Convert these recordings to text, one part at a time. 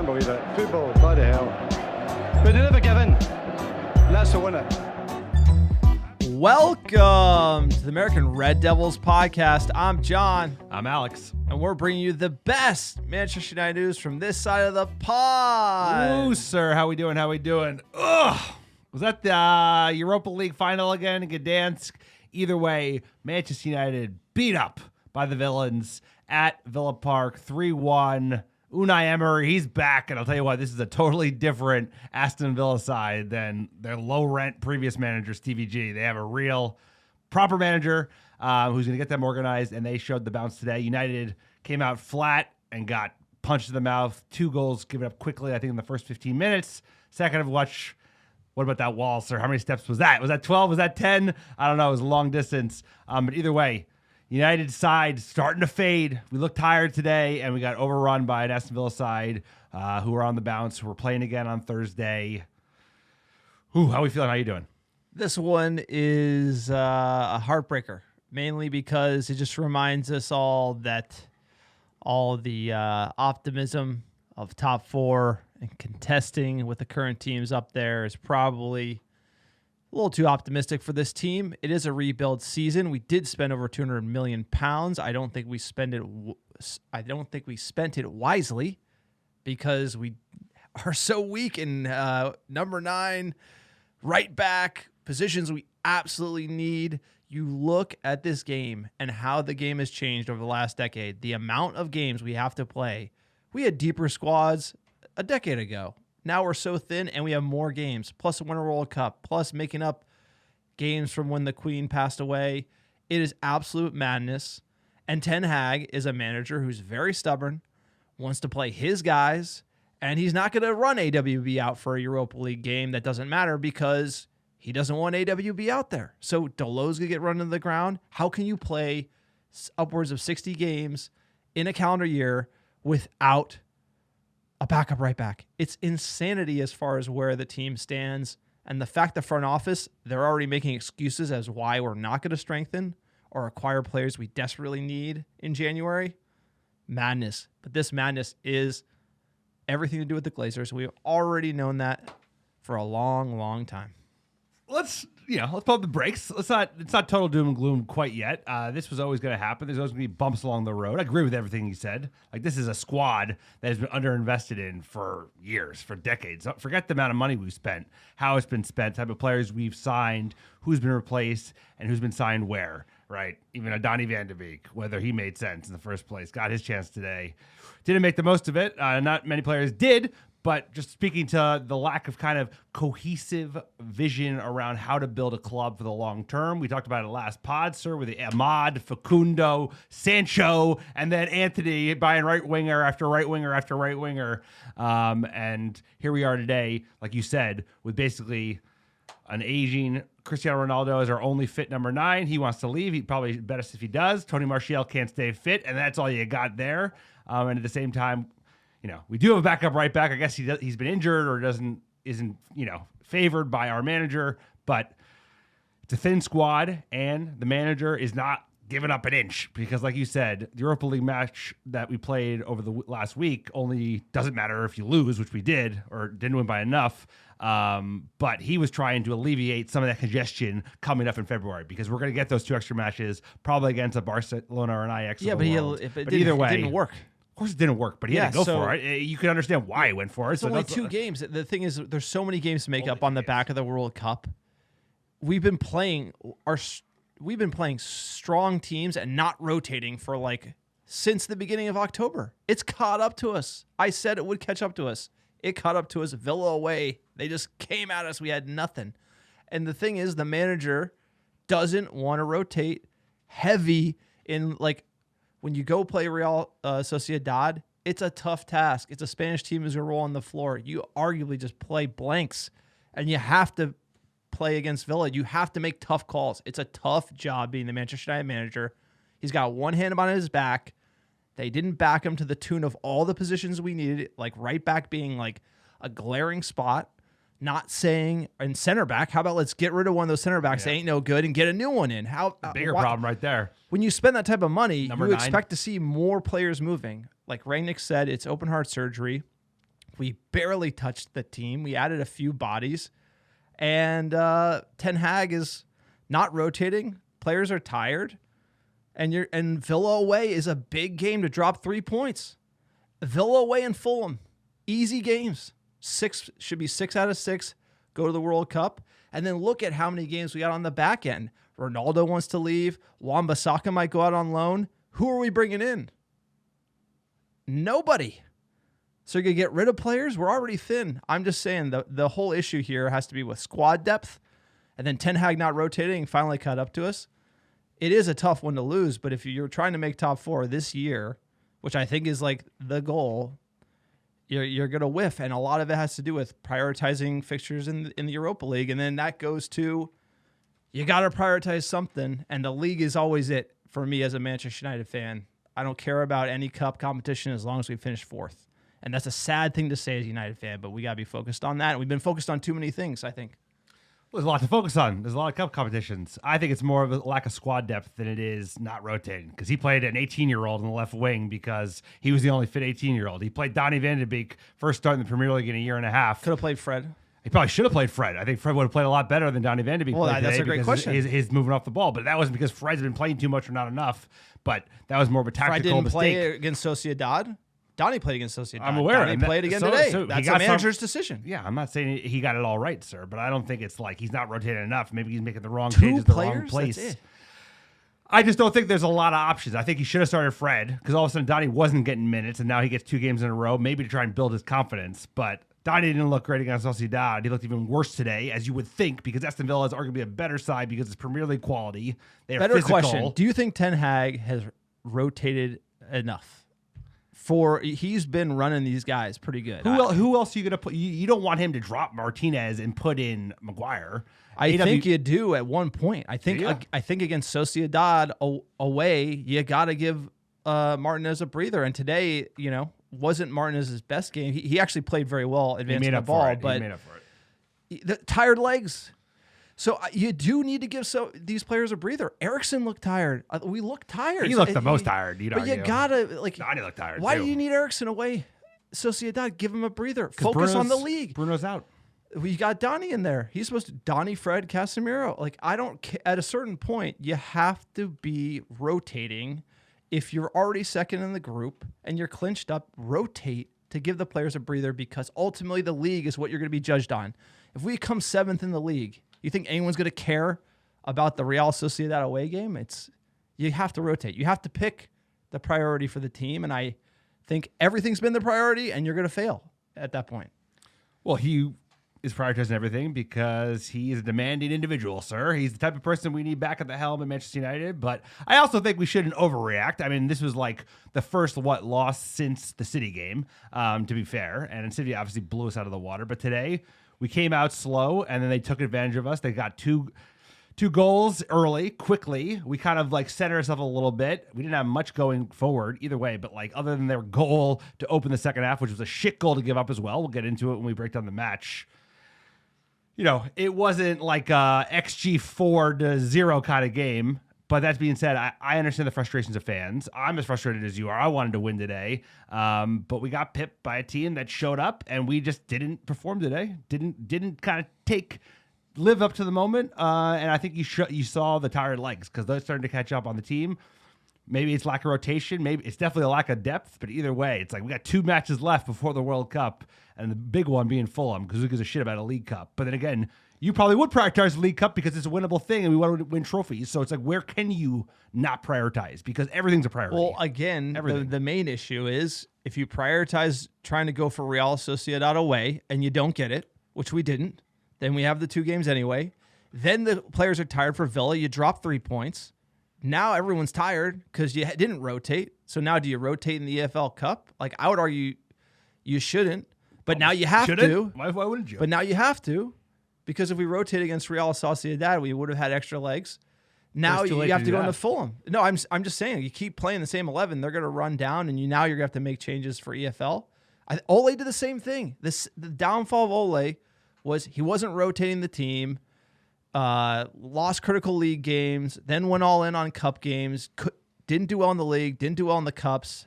can't believe it. Football, bloody hell. But they never give in. And that's the winner. Welcome to the American Red Devils podcast. I'm John. I'm Alex. And we're bringing you the best Manchester United news from this side of the pod. Ooh, sir. How we doing? Ugh. Was that the Europa League final again in Gdansk? Either way, Manchester United beat up by the villains at Villa Park 3-1. Unai Emery, he's back, and I'll tell you what, this is a totally different Aston Villa side than their low-rent previous manager, Stevie G. They have a real, proper manager who's going to get them organized, and they showed the bounce today. United came out flat and got punched in the mouth. 2 goals given up quickly, I think, in the first 15 minutes. Second of which, what about that wall, sir? How many steps was that? Was that 12? Was that 10? I don't know. It was a long distance. But either way, United side starting to fade. We looked tired today, and we got overrun by an Aston Villa side who were on the bounce, who were playing again on Thursday. Ooh, how are we feeling? How you doing? This one is a heartbreaker, mainly because it just reminds us all that all the optimism of top 4 and contesting with the current teams up there is probably a little too optimistic for this team. It is a rebuild season. We did spend over £200 million. I don't think we spent it wisely because we are so weak in number 9, right back, positions we absolutely need. You look at this game and how the game has changed over the last decade. The amount of games we have to play. We had deeper squads a decade ago. Now we're so thin, and we have more games, plus a Winter World Cup, plus making up games from when the Queen passed away. It is absolute madness. And Ten Hag is a manager who's very stubborn, wants to play his guys, and he's not going to run AWB out for a Europa League game that doesn't matter because he doesn't want AWB out there. So Dalot's going to get run into the ground. How can you play upwards of 60 games in a calendar year without a backup right back? It's insanity as far as where the team stands. And the fact the front office, they're already making excuses as why we're not going to strengthen or acquire players we desperately need in January. Madness. But this madness is everything to do with the Glazers. We've already known that for a long, long time. Let's pump the brakes. It's not total doom and gloom quite yet. This was always going to happen. There's always going to be bumps along the road. I agree with everything you said. Like, this is a squad that has been underinvested in for years, for decades. Forget the amount of money we've spent, how it's been spent, type of players we've signed, who's been replaced, and who's been signed where, right? Even Donny van de Beek, whether he made sense in the first place, got his chance today. Didn't make the most of it. Not many players did. But just speaking to the lack of kind of cohesive vision around how to build a club for the long term. We talked about it last pod, sir, with the Ahmad, Facundo, Sancho, and then Anthony buying right winger after right winger after right winger. And here we are today, like you said, with basically an aging Cristiano Ronaldo as our only fit number 9. He wants to leave. He'd probably best if he does. Tony Martial can't stay fit, and that's all you got there. And at the same time, we do have a backup right back. I guess he's been injured or isn't favored by our manager, but it's a thin squad, and the manager is not giving up an inch because, like you said, the Europa League match that we played over the last week only doesn't matter if you lose, which we did, or didn't win by enough. But he was trying to alleviate some of that congestion coming up in February because we're going to get those 2 extra matches probably against a Barcelona or an Ajax. Yeah, but either way, it didn't work. Of course it didn't work, but he had to go for it. You can understand why he went for it. It's only 2 games. The thing is, there's so many games to make up on the back of the World Cup. We've been playing strong teams and not rotating for since the beginning of October. It's caught up to us. I said it would catch up to us. It caught up to us. Villa away. They just came at us. We had nothing. And the thing is, the manager doesn't want to rotate heavy in when you go play Real Sociedad, it's a tough task. It's a Spanish team who's going to roll on the floor. You arguably just play blanks, and you have to play against Villa. You have to make tough calls. It's a tough job being the Manchester United manager. He's got one hand on his back. They didn't back him to the tune of all the positions we needed, like right back being a glaring spot. Not saying, and center back, how about let's get rid of one of those center backs that ain't no good and get a new one in? Bigger problem right there. When you spend that type of money, Number you 9. expect to see more players moving. Like Rangnick said, it's open heart surgery. We barely touched the team. We added a few bodies. And Ten Hag is not rotating. Players are tired. And Villa away is a big game to drop 3 points. Villa away and Fulham. Easy games. Should be 6 out of 6. Go to the World Cup. And then look at how many games we got on the back end. Ronaldo wants to leave. Wan-Bissaka might go out on loan. Who are we bringing in? Nobody. So you're going to get rid of players? We're already thin. I'm just saying the whole issue here has to be with squad depth. And then Ten Hag not rotating finally caught up to us. It is a tough one to lose, but if you're trying to make top 4 this year, which I think is like the goal, you're going to whiff. And a lot of it has to do with prioritizing fixtures in the Europa League. And then that goes to, you got to prioritize something. And the league is always it for me as a Manchester United fan. I don't care about any cup competition as long as we finish 4th. And that's a sad thing to say as a United fan, but we got to be focused on that. And we've been focused on too many things, I think. There's a lot to focus on. There's a lot of cup competitions. I think it's more of a lack of squad depth than it is not rotating, because he played an 18-year-old on the left wing because he was the only fit 18-year-old. He played Donny van de Beek, first start in the Premier League in a year and a half. Could have played Fred. He probably should have played Fred. I think Fred would have played a lot better than Donny van de Beek Well, played that's today a great because question. He's moving off the ball, but that wasn't because Fred's been playing too much or not enough. But that was more of a Fred tactical didn't mistake. play against Sociedad. Donny played against Sociedad. I'm aware. Donny played again today. That's a manager's decision. Yeah, I'm not saying he got it all right, sir, but I don't think it's like he's not rotating enough. Maybe he's making the wrong changes, the wrong place. That's it. I just don't think there's a lot of options. I think he should have started Fred because all of a sudden Donny wasn't getting minutes, and now he gets 2 games in a row, maybe to try and build his confidence. But Donny didn't look great against Sociedad. He looked even worse today, as you would think, because Aston Villa is arguably a better side because it's Premier League quality. They are Better physical. question. Do you think Ten Hag has rotated enough? He's been running these guys pretty good. Who else are you going to put? You don't want him to drop Martinez and put in Maguire. I think you do at one point. I think against Sociedad away, you got to give Martinez a breather. And today, wasn't Martinez's best game. He actually played very well advancing the ball, but he made up for it. The tired legs. So you do need to give these players a breather. Eriksson looked tired. We look tired. He looked the most tired. But you gotta Donny looked tired. Why too. do you need Eriksson away? Sociedad, give him a breather. Focus on the league. Bruno's out. We got Donny in there. He's supposed to Donny, Fred, Casemiro. I don't. At a certain point, you have to be rotating. If you're already second in the group and you're clinched up, rotate to give the players a breather, because ultimately the league is what you're going to be judged on. If we come 7th in the league, you think anyone's going to care about the Real Sociedad away game? You have to rotate. You have to pick the priority for the team, and I think everything's been the priority, and you're going to fail at that point. Well, he is prioritizing everything because he is a demanding individual, sir. He's the type of person we need back at the helm at Manchester United. But I also think we shouldn't overreact. I mean, this was like the first loss since the City game, to be fair. And City obviously blew us out of the water. But today we came out slow, and then they took advantage of us. They got two goals early, quickly. We kind of centered ourselves a little bit. We didn't have much going forward either way, but other than their goal to open the second half, which was a shit goal to give up as well. We'll get into it when we break down the match. It wasn't like a XG 4-0 kind of game. But that being said, I understand the frustrations of fans. I'm as frustrated as you are. I wanted to win today. But we got pipped by a team that showed up, and we just didn't perform today. Didn't kind of live up to the moment. And I think you saw the tired legs because they're starting to catch up on the team. Maybe it's lack of rotation. Maybe it's definitely a lack of depth. But either way, it's we got 2 matches left before the World Cup, and the big one being Fulham, because who gives a shit about a League Cup? But then again, you probably would prioritize the League Cup because it's a winnable thing, and we want to win trophies. So it's where can you not prioritize? Because everything's a priority. Well, again, the main issue is if you prioritize trying to go for Real Sociedad away and you don't get it, which we didn't, then we have the 2 games anyway. Then the players are tired for Villa. You drop 3 points. Now everyone's tired because you didn't rotate. So now do you rotate in the EFL Cup? I would argue you shouldn't, but now you have to. Why wouldn't you? But now you have to, because if we rotate against Real Sociedad, we would have had extra legs. Now you have to go into Fulham. No, I'm just saying, you keep playing the same 11, they're going to run down, and now you're going to have to make changes for EFL. Ole did the same thing. The downfall of Ole was he wasn't rotating the team. Lost critical league games, then went all in on cup games. Didn't do well in the league, didn't do well in the cups,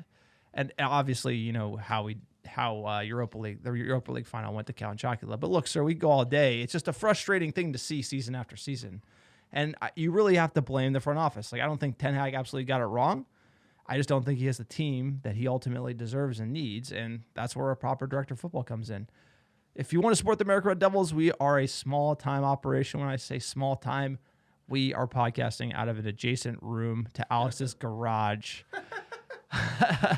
and obviously how we how the Europa League final went to Count Chocula. But look, sir, we go all day. It's just a frustrating thing to see season after season. And you really have to blame the front office. Like, I don't think Ten Hag absolutely got it wrong. I just don't think he has the team that he ultimately deserves and needs, and that's where a proper director of football comes in. If you want to support the American Red Devils, we are a small-time operation. When I say small-time, we are podcasting out of an adjacent room to Alex's garage.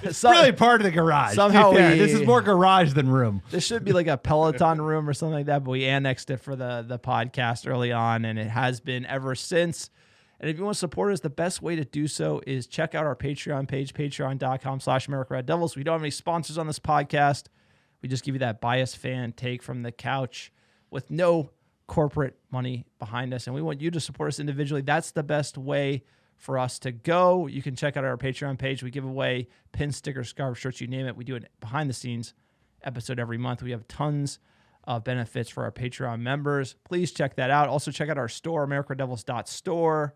It's really part of the garage. Somehow this is more garage than room. This should be like a Peloton room or something like that, but we annexed it for the podcast early on, and it has been ever since. And if you want to support us, the best way to do so is check out our Patreon page, patreon.com/American Red Devils. We don't have any sponsors on this podcast. We just give you that biased fan take from the couch with no corporate money behind us. And we want you to support us individually. That's the best way for us to go. You can check out our Patreon page. We give away pins, stickers, scarves, shirts, you name it. We do an behind-the-scenes episode every month. We have tons of benefits for our Patreon members. Please check that out. Also, check out our store, americadevils.store.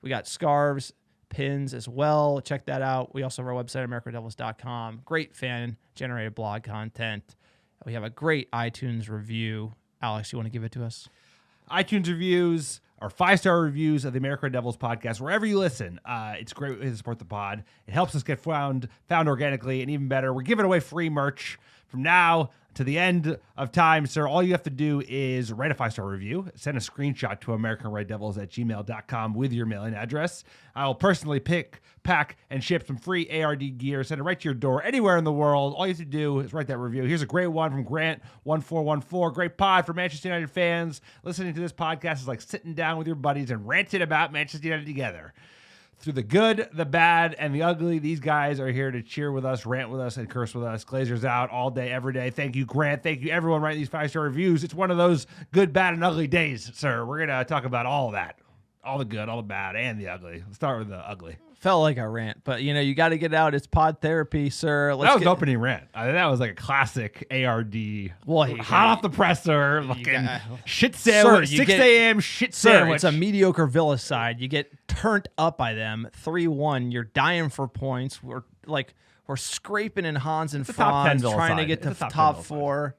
We got scarves, pins as well. Check that out. We also have our website, americadevils.com. Great fan-generated blog content. We have a great iTunes review. Alex, you want to give it to us? iTunes reviews or 5-star reviews of the American Red Devils podcast, wherever you listen. It's a great way to support the pod. It helps us get found organically, and even better, we're giving away free merch from now to the end of time, sir. All you have to do is write a 5-star review, send a screenshot to AmericanRedDevils@gmail.com with your mailing address. I will personally pick, pack, and ship some free ARD gear, send it right to your door anywhere in the world. All you have to do is write that review. Here's a great one from Grant1414. Great pod for Manchester United fans. Listening to this podcast is like sitting down with your buddies and ranting about Manchester United together. Through the good, the bad, and the ugly, these guys are here to cheer with us, rant with us, and curse with us. Glazers out all day, every day. Thank you, Grant. Thank you, everyone writing these 5-star reviews. It's one of those good, bad, and ugly days, sir. We're going to talk about all of that. All the good, all the bad, and the ugly. Let's start with the ugly. Felt like a rant, but you got to get out. It's pod therapy, sir. That was an opening rant. That was like a classic ARD. Well, hot off the presser, fucking shit sandwich. Sir, 6 a.m. shit Sir, sandwich. it's a mediocre Villa side. You get turned up by them 3-1. You're dying for points. We're scraping in Hans and It's a top 10 Franz Villa trying to side. get to It's a top 10 top Villa side. 4.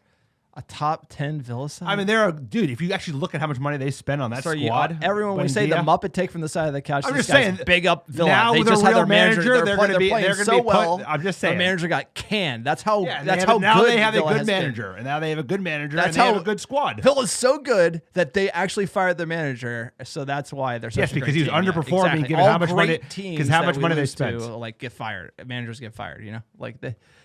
A top 10 Villa side? I mean, dude, if you actually look at how much money they spend on that Sorry, squad. everyone, when we say the Buendia, Muppet take from the side of the couch, I'm this just guy's saying, big up Villa. now They with just a had real their manager. they're gonna be playing put- so well. I'm just saying. The manager got canned. That's how. Yeah, that's how now good they have a Villa good has been. manager, and now they have a good manager, That's and they have how- a good squad. Villa's so good that they actually fired their manager, so that's why they're such Yes, a because great he was team. underperforming Yeah, exactly. given All how much money- great teams 'cause how that much we money they lose to, spent. like, get fired. Managers get fired. Like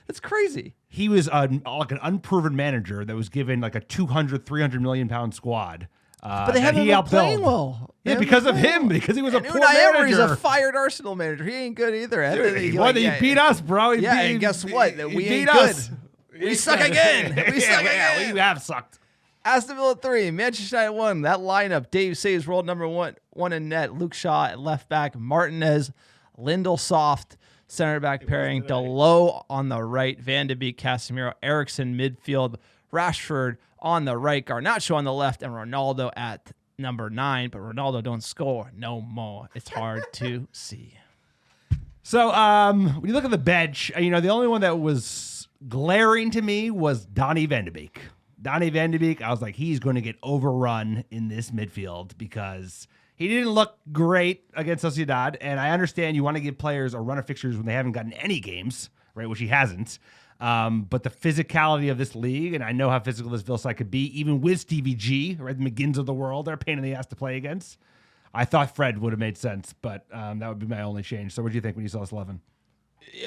it's crazy. He was like an unproven manager that was given like a 200-300 million pound squad. But they haven't been playing well. Yeah, because of him, because he was a poor Unai Emery's manager. a fired Arsenal manager. He ain't good either. He beat us, bro. He Yeah, beat, and guess what? he We beat ain't us. good. We suck again. We suck again. Yeah, we have sucked. Aston Villa 3, Manchester United 1. That lineup, Dave Saves rolled number one in net. Luke Shaw at left back. Martinez, Lindelsoft, center back pairing. Delot on the right. Van de Beek, Casemiro, Eriksson midfield. Rashford on the right. Garnacho on the left. And Ronaldo at number 9. But Ronaldo don't score no more. It's hard to see. So when you look at the bench, the only one that was glaring to me was Donny Van de Beek. Donny Van de Beek, I was like, he's going to get overrun in this midfield because he didn't look great against Sociedad. And I understand you want to give players a run of fixtures when they haven't gotten any games, right? Which he hasn't. But the physicality of this league, and I know how physical this Villa side could be, even with Stevie G, right? The McGinns of the world, they're a pain in the ass to play against. I thought Fred would have made sense, but that would be my only change. So what do you think when you saw this 11?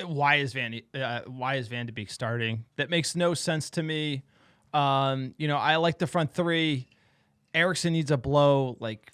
Why is Van de Beek starting? That makes no sense to me. I like the front three. Eriksson needs a blow. Like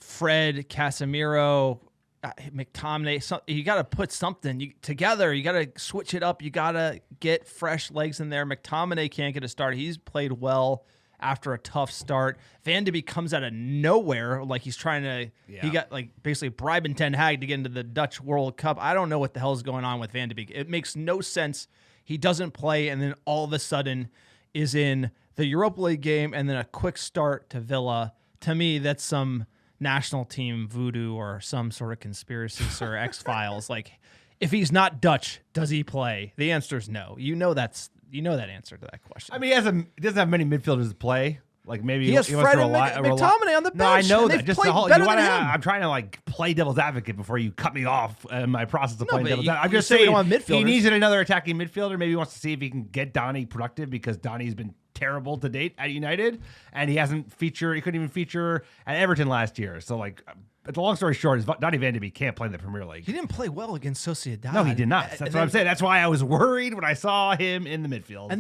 Fred, Casemiro, McTominay. You got to put something together. You got to switch it up. You got to get fresh legs in there. McTominay can't get a start. He's played well after a tough start. Van de Beek comes out of nowhere, like he's trying to. Yeah. He got like basically bribing Ten Hag to get into the Dutch World Cup. I don't know what the hell is going on with Van de Beek. It makes no sense. He doesn't play, and then all of a sudden is in the Europa League game, and then a quick start to Villa. To me, that's some national team voodoo or some sort of conspiracy or X-Files. Like, If he's not Dutch, does he play? The answer is no. You know that answer to that question. I mean, he doesn't have many midfielders to play. Like maybe he has Fred and McTominay on the bench. No, I know that. Just the whole. I'm trying to like play devil's advocate before you cut me off in my process of playing devil's advocate. I'm just saying he needs another attacking midfielder. Maybe he wants to see if he can get Donny productive because Donny's been terrible to date at United, and he couldn't even feature at Everton last year. So like. The long story short is Donny van de Beek can't play in the Premier League. He didn't play well against Sociedad. No, he did not. That's what I'm saying. That's why I was worried when I saw him in the midfield.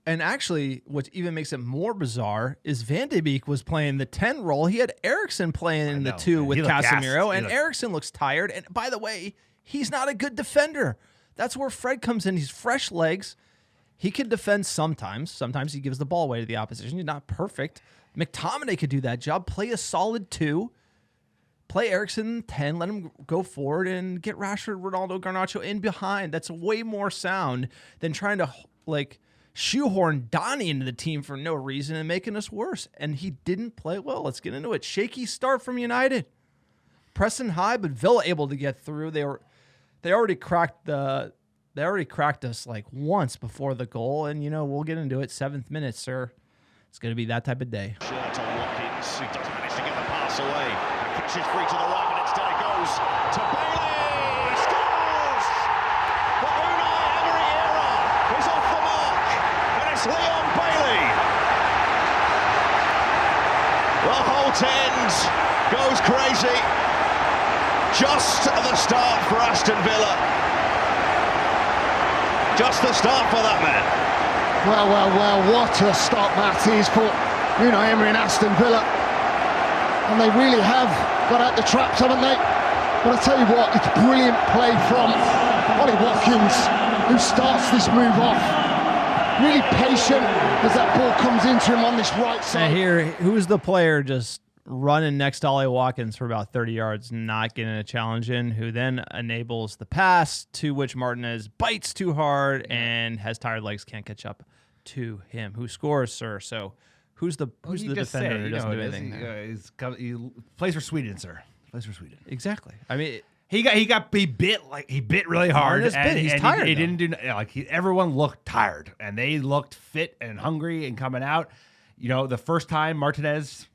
And actually, what even makes it more bizarre is Van de Beek was playing the 10 role. He had Eriksen playing in the 2 with Casemiro, and Eriksen looks tired. And by the way, he's not a good defender. That's where Fred comes in. He's fresh legs. He can defend sometimes. Sometimes he gives the ball away to the opposition. He's not perfect. McTominay could do that job. Play a solid 2. Play Eriksen 10, let him go forward and get Rashford, Ronaldo, Garnacho in behind. That's way more sound than trying to like shoehorn Donny into the team for no reason and making us worse. And he didn't play well. Let's get into it. Shaky start from United. Pressing high, but Villa able to get through. They already cracked us like once before the goal, and we'll get into it. 7th minute, sir. It's going to be that type of day. Short on Watkins, who does manage to get the pass away. Pushes free to the right, but instead it goes to Bailey. Scores! The Unai Emery era is off the mark, and it's Leon Bailey. The whole tent goes crazy. Just the start for Aston Villa. Just the start for that man. Well, what a start that is for Unai Emery and Aston Villa. And they really have got out the traps, haven't they? But I tell you what, it's brilliant play from Ollie Watkins, who starts this move off. Really patient as that ball comes into him on this right side. And here, who's the player just running next to Ollie Watkins for about 30 yards, not getting a challenge in, who then enables the pass to which Martinez bites too hard and has tired legs, can't catch up to him. Who scores, sir? So who's the defender who doesn't do anything there? He plays for Sweden, sir. Plays for Sweden. Exactly. I mean, he bit really hard. He's tired. He didn't do everyone looked tired, and they looked fit and hungry and coming out. The first time Martinez,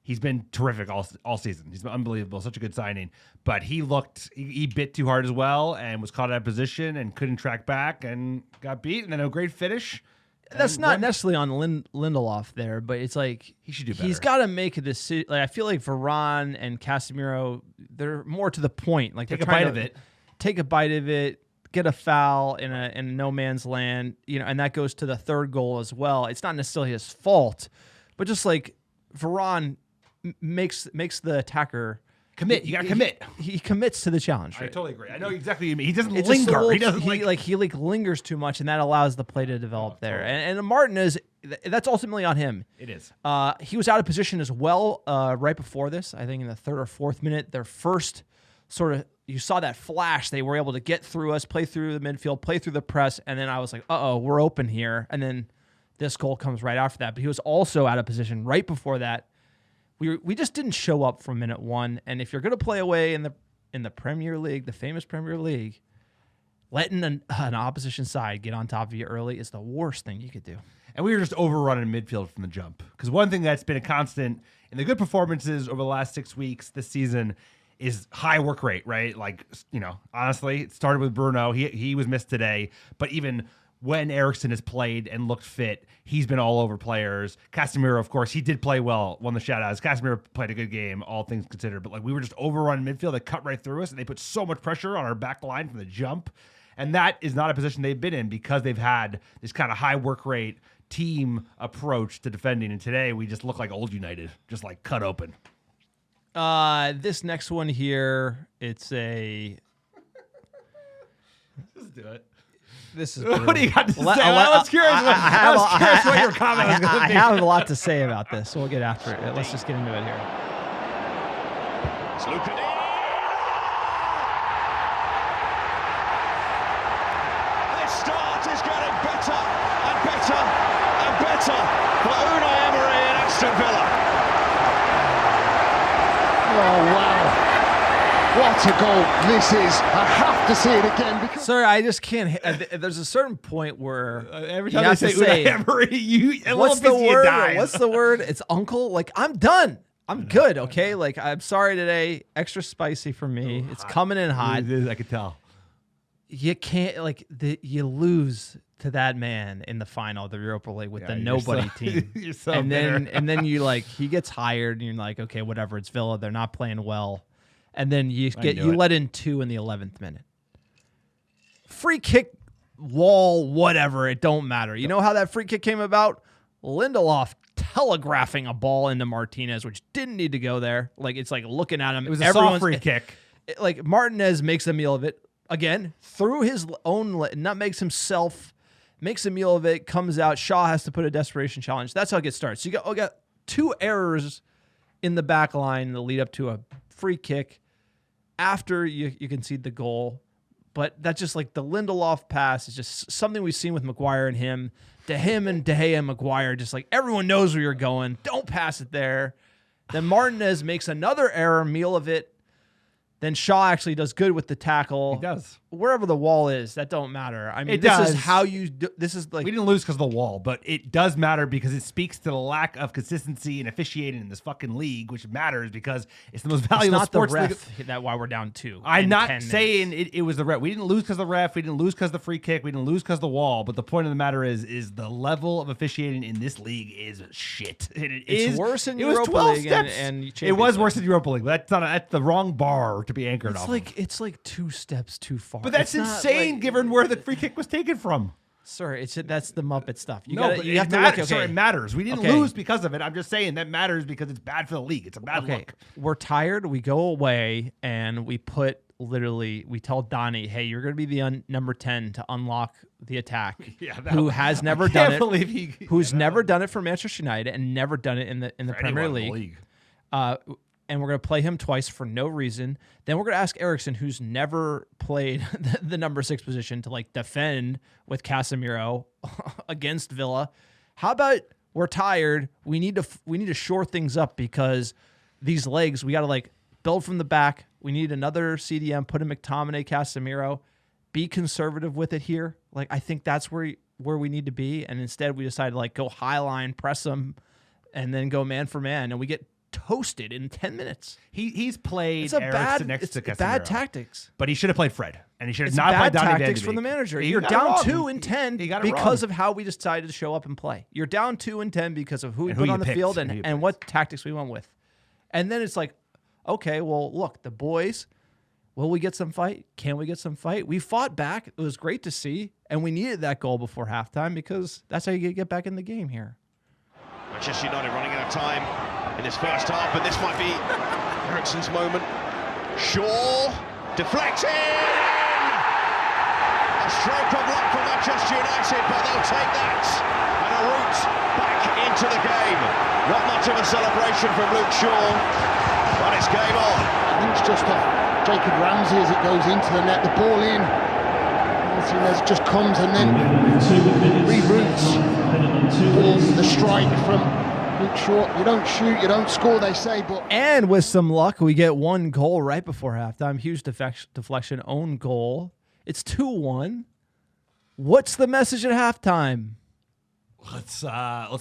he's been terrific all season. He's been unbelievable, such a good signing. But he bit too hard as well and was caught out of position and couldn't track back and got beat. And then a great finish. That's not necessarily on Lindelof there, but it's like he should do better. He's got to make a decision. Like I feel like Varane and Casemiro, they're more to the point. Like take a bite of it, get a foul in no man's land, and that goes to the 3rd goal as well. It's not necessarily his fault, but just like Varane makes the attacker commit. You got to commit. He commits to the challenge. Right? I totally agree. I know exactly what you mean. He doesn't linger. He lingers too much, and that allows the play to develop there. Totally. And Martinez, that's ultimately on him. It is. He was out of position as well right before this. I think in the 3rd or 4th minute, their first sort of, you saw that flash. They were able to get through us, play through the midfield, play through the press, and then I was like, we're open here. And then this goal comes right after that. But he was also out of position right before that. We just didn't show up from minute 1. And if you're going to play away in the Premier League, the famous Premier League, letting an opposition side get on top of you early is the worst thing you could do. And we were just overrunning midfield from the jump. Because one thing that's been a constant in the good performances over the last 6 weeks this season is high work rate, right? Like, honestly, it started with Bruno. He was missed today. But even when Eriksen has played and looked fit, he's been all over players. Casemiro, of course, he did play well, won the shoutouts. Casemiro played a good game, all things considered. But we were just overrun midfield. They cut right through us, and they put so much pressure on our back line from the jump. And that is not a position they've been in because they've had this kind of high work rate team approach to defending. And today we just look like old United, just like cut open. This next one here, it's a... Just do it. This is what do you got to say? I was curious what your comment was going to be. I have a lot to say about this, so we'll get after it. Let's just get into it here. It's Luka. This start is getting better and better and better for Unai Emery and Aston Villa. Oh, wow. What a goal this is. I have to see it again because Sir, I just can't. There's a certain point where Every you time have they to say say, Unai Emery, a what's little the piece of you word? dies. What's the word? It's uncle. Like, I'm done. I'm good, okay? Like, I'm sorry today. Extra spicy for me. It's coming in hot. It is, I could tell. You can't, like, you lose to that man in the final of the Europa League with the you're nobody so- team. you're so and bitter. then you, like, he gets hired and you're like, okay, whatever. It's Villa. They're not playing well. And then you knew it. let in 2 in the 11th minute. Free kick, wall, whatever. It don't matter. You know how that free kick came about? Lindelof telegraphing a ball into Martinez, which didn't need to go there. Like, it's like looking at him. It was a soft free kick. Like, Martinez makes a meal of it. Again, through his own, not makes himself, makes a meal of it, comes out. Shaw has to put a desperation challenge. That's how it gets started. So you got 2 errors in the back line that lead up to a free kick after you concede the goal. But that's just like the Lindelof pass is just something we've seen with Maguire and him. To him and De Gea and Maguire, just like everyone knows where you're going. Don't pass it there. Then Martinez makes another error, meal of it. Then Shaw actually does good with the tackle. He does. Wherever the wall is, that don't matter. I mean, It this does. is how you do. This is like We didn't lose because of the wall, but it does matter because it speaks to the lack of consistency and officiating in this fucking league, which matters because it's the most it's valuable not the sports league. ref that why we're down 2. I'm in not 10 saying minutes. it was the ref. We didn't lose because of the ref. We didn't lose because of the free kick. We didn't lose because of the wall. But the point of the matter is the level of officiating in this league is shit. And It's worse in it was Europa 12 League steps. and it Champions was League. worse in Europa League. But that's the wrong bar to be anchored It's off. like 2 steps too far. but that's It's not insane like- given where the free kick was taken from. Sir, that's the Muppet stuff. You But you have it to matters. look. Sorry, Okay, it matters. We didn't Okay. lose because of it. I'm just saying that matters because it's bad for the league. It's a bad okay. look. We're tired. We go away and we tell Donnie, hey, you're going to be the number 10 to unlock the attack. Who has never done it? Who's never done it for Manchester United and never done it in the Premier League. And we're going to play him twice for no reason. Then we're going to ask Eriksen, who's never played the number 6 position, to like defend with Casemiro against Villa. How about we're tired? We need to shore things up because these legs, we got to like build from the back. We need another CDM, put in McTominay, Casemiro. Be conservative with it here. Like, I think that's where we need to be. And instead we decided to like go high line, press them, and then go man for man. And we get toasted in 10 minutes. He's played It's a Eriksen next to it's Casemiro. bad tactics. But he should have played Fred, and he should have It's not played bad Donny tactics Van de from the Beek. manager. He You're got it down wrong. 2 and 10 He got it because wrong. of how we decided to show up and play. You're down 2 and 10 because of who we And who put you on the picked, field and who you and picked. what tactics we went with. And then it's like, okay, well, look, the boys, will we get some fight? Can we get some fight? We fought back. It was great to see, and we needed that goal before halftime because that's how you get back in the game here. Manchester United running out of time in this first half, but this might be Eriksen's moment. Shaw deflected! A stroke of luck for Manchester United, but they'll take that and a route back into the game. Not much of a celebration from Luke Shaw, but it's game on. I think it's just off Jacob Ramsey as it goes into the net. The ball in. Martinez just comes and then reroutes the strike from Luke Shaw. You don't shoot, you don't score, they say, but And with some luck, we get 1 goal right before halftime. Huge deflection, own goal. It's 2-1. What's the message at halftime? Let's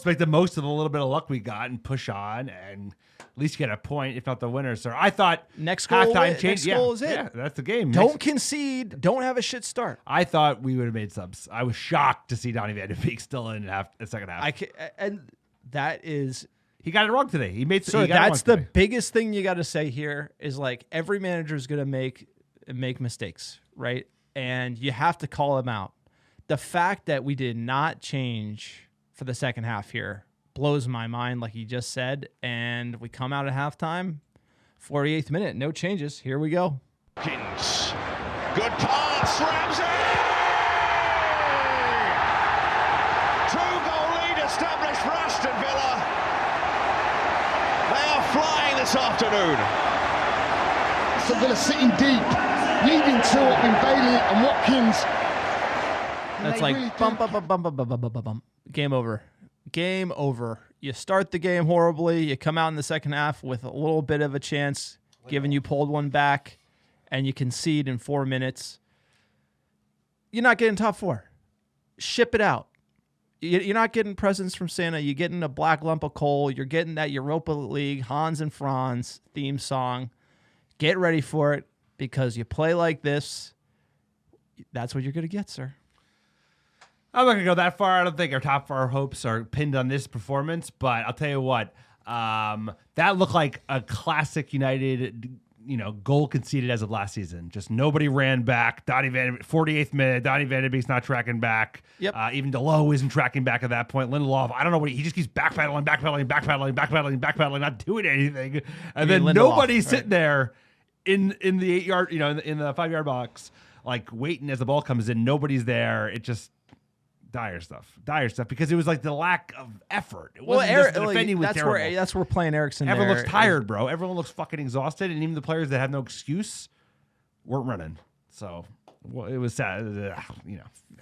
make the most of the little bit of luck we got and push on and at least get a point, if not the winner. So I thought Next goal halftime next change. goal is it. Yeah, that's the game. Don't concede. Don't have a shit start. I thought we would have made subs. I was shocked to see Donny Van de Beek still in the second half. And that is He got it wrong today. He made so. he got it That's wrong the today. biggest thing you got to say here is like every manager is going to make mistakes, right? And you have to call them out. The fact that we did not change for the second half here blows my mind, like you just said. And we come out at halftime, 48th minute, no changes. Here we go. Kins. Good pass, Ramsey! 2-goal lead established for Aston Villa. They are flying this afternoon. Aston Villa sitting deep, leading 2 in Bailey and Watkins. And That's they like really bump, do- bump, bump, bump, bump, bump, bump, bump. Game over. Game over. You start the game horribly. You come out in the second half with a little bit of a chance, given you pulled one back, and you concede in 4 minutes, you're not getting top 4. Ship it out. You're not getting presents from Santa. You're getting a black lump of coal. You're getting that Europa League Hans and Franz theme song. Get ready for it, because you play like this, that's what you're going to get, sir. I'm not going to go that far. I don't think our top 4 hopes are pinned on this performance, but I'll tell you what, that looked like a classic United, goal conceded as of last season. Just nobody ran back. 48th minute, Donny van de Beek's not tracking back. Yep. Even DeLoe isn't tracking back at that point. Lindelof, I don't know he just keeps backpedaling, not doing anything. And then Lindelof, nobody's right. sitting there in the 8 yard, in the 5 yard box, like waiting as the ball comes in. Nobody's there. It just dire stuff, because it was like the lack of effort. It wasn't just the defending was terrible. That's where playing Eriksson. Everyone looks tired, bro. Everyone looks fucking exhausted, and even the players that have no excuse weren't running. So it was sad.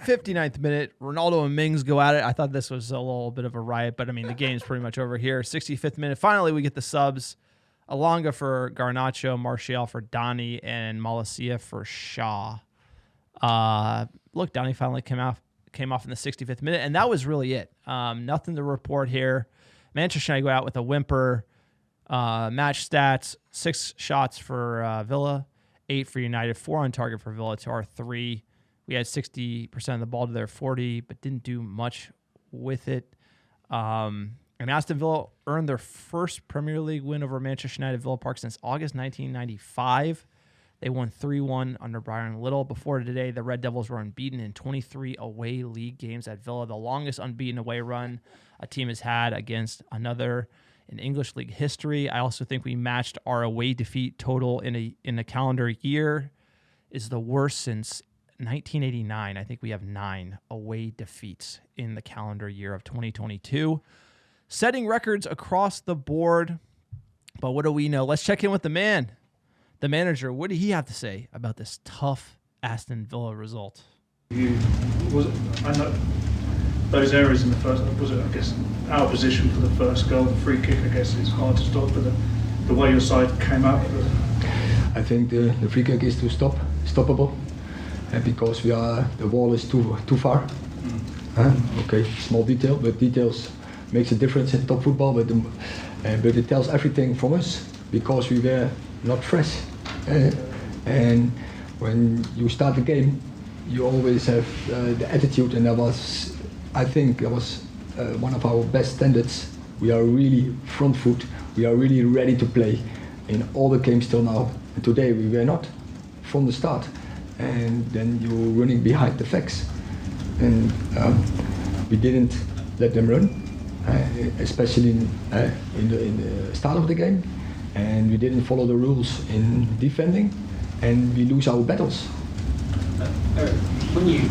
59th minute, Ronaldo and Mings go at it. I thought this was a little bit of a riot, but I mean, the game's pretty much over here. 65th minute, finally we get the subs. Alonga for Garnacho, Martial for Donny, and Malacia for Shaw. Look, Donny finally came off in the 65th minute, and that was really it. Nothing to report here. Manchester United go out with a whimper. Match stats: 6 shots for Villa, 8 for United, 4 on target for Villa to our 3. We had 60% of the ball to their 40, but didn't do much with it. And Aston Villa earned their first Premier League win over Manchester United Villa Park since August 1995. They won 3-1 under Brian Little. Before today, the Red Devils were unbeaten in 23 away league games at Villa, the longest unbeaten away run a team has had against another in English league history. I also think we matched our away defeat total in a calendar year. Is the worst since 1989. I think we have 9 away defeats in the calendar year of 2022. Setting records across the board. But what do we know? Let's check in with the man. The manager, what did he have to say about this tough Aston Villa result? I know those areas in the first, I guess, our position for the first goal, the free kick, I guess, is hard to stop, but the way your side came out. I think the free kick is stoppable, because the wall is too far. Okay, small detail, but details makes a difference in top football, but it tells everything from us, because we were not fresh. And when you start the game, you always have the attitude, and I think that was one of our best standards. We are really front foot, we are really ready to play in all the games till now. And today we were not from the start, and then you're running behind the facts. And we didn't let them run, especially in the start of the game. And we didn't follow the rules in defending, and we lose our battles. Eric, when you,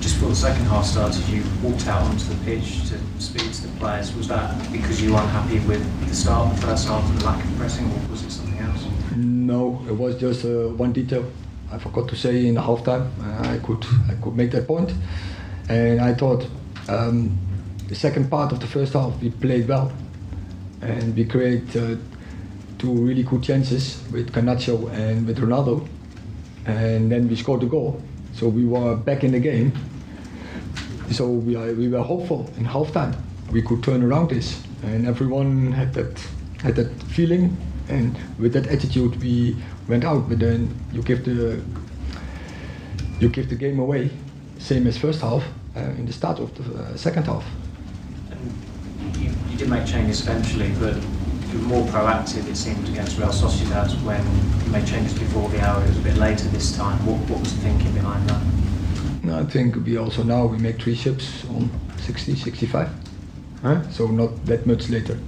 just before the second half started, you walked out onto the pitch to speak to the players. Was that because you were unhappy with the start of the first half and the lack of pressing, or was it something else? No, it was just one detail I forgot to say in the halftime. I could make that point, and I thought the second part of the first half we played well, and we created 2 really good chances with Garnacho and with Ronaldo, and then we scored the goal. So we were back in the game. So we were hopeful in halftime we could turn around this, and everyone had that feeling, and with that attitude we went out. But then you give the game away, same as first half, in the start of the second half. And you did make changes eventually, but you were more proactive, it seemed, against Real Sociedad when you made changes before the hour. It was a bit later this time. What was the thinking behind that? No, I think we make 3 subs on 60, 65. So not that much later.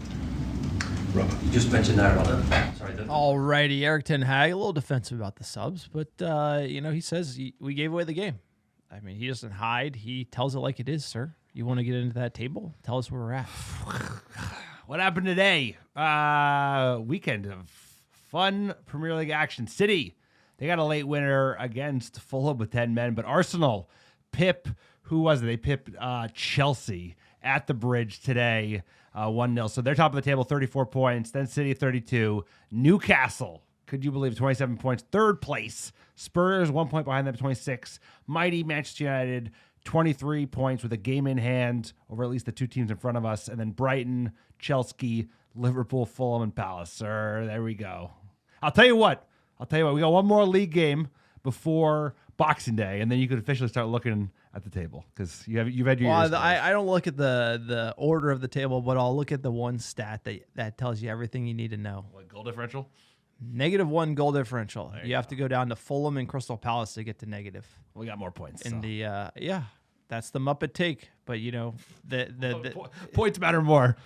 Robert, you just mentioned that, Robert. Sorry. Alrighty, Eric Ten Hag, a little defensive about the subs, but he says we gave away the game. I mean, he doesn't hide. He tells it like it is, sir. You want to get into that table? Tell us where we're at. What happened today? Weekend of fun Premier League action. City, they got a late winner against Fulham with 10 men, but Arsenal, who was it? They pipped Chelsea at the Bridge today, 1-0. So they're top of the table, 34 points. Then City, 32. Newcastle Could you believe 27 points? Third place. Spurs 1 point behind them, 26. Mighty Manchester United 23 points with a game in hand over at least the two teams in front of us. And then Brighton, Chelsea, Liverpool, Fulham, and Palace. Sir, there we go. I'll tell you what. We got one more league game before Boxing Day, and then you could officially start looking at the table because you've had your years. I don't look at the order of the table, but I'll look at the one stat that tells you everything you need to know. What, goal differential? -1 goal differential. You have to go down to Fulham and Crystal Palace to get to negative. We got more points. In the that's the Muppet take. But the points matter more.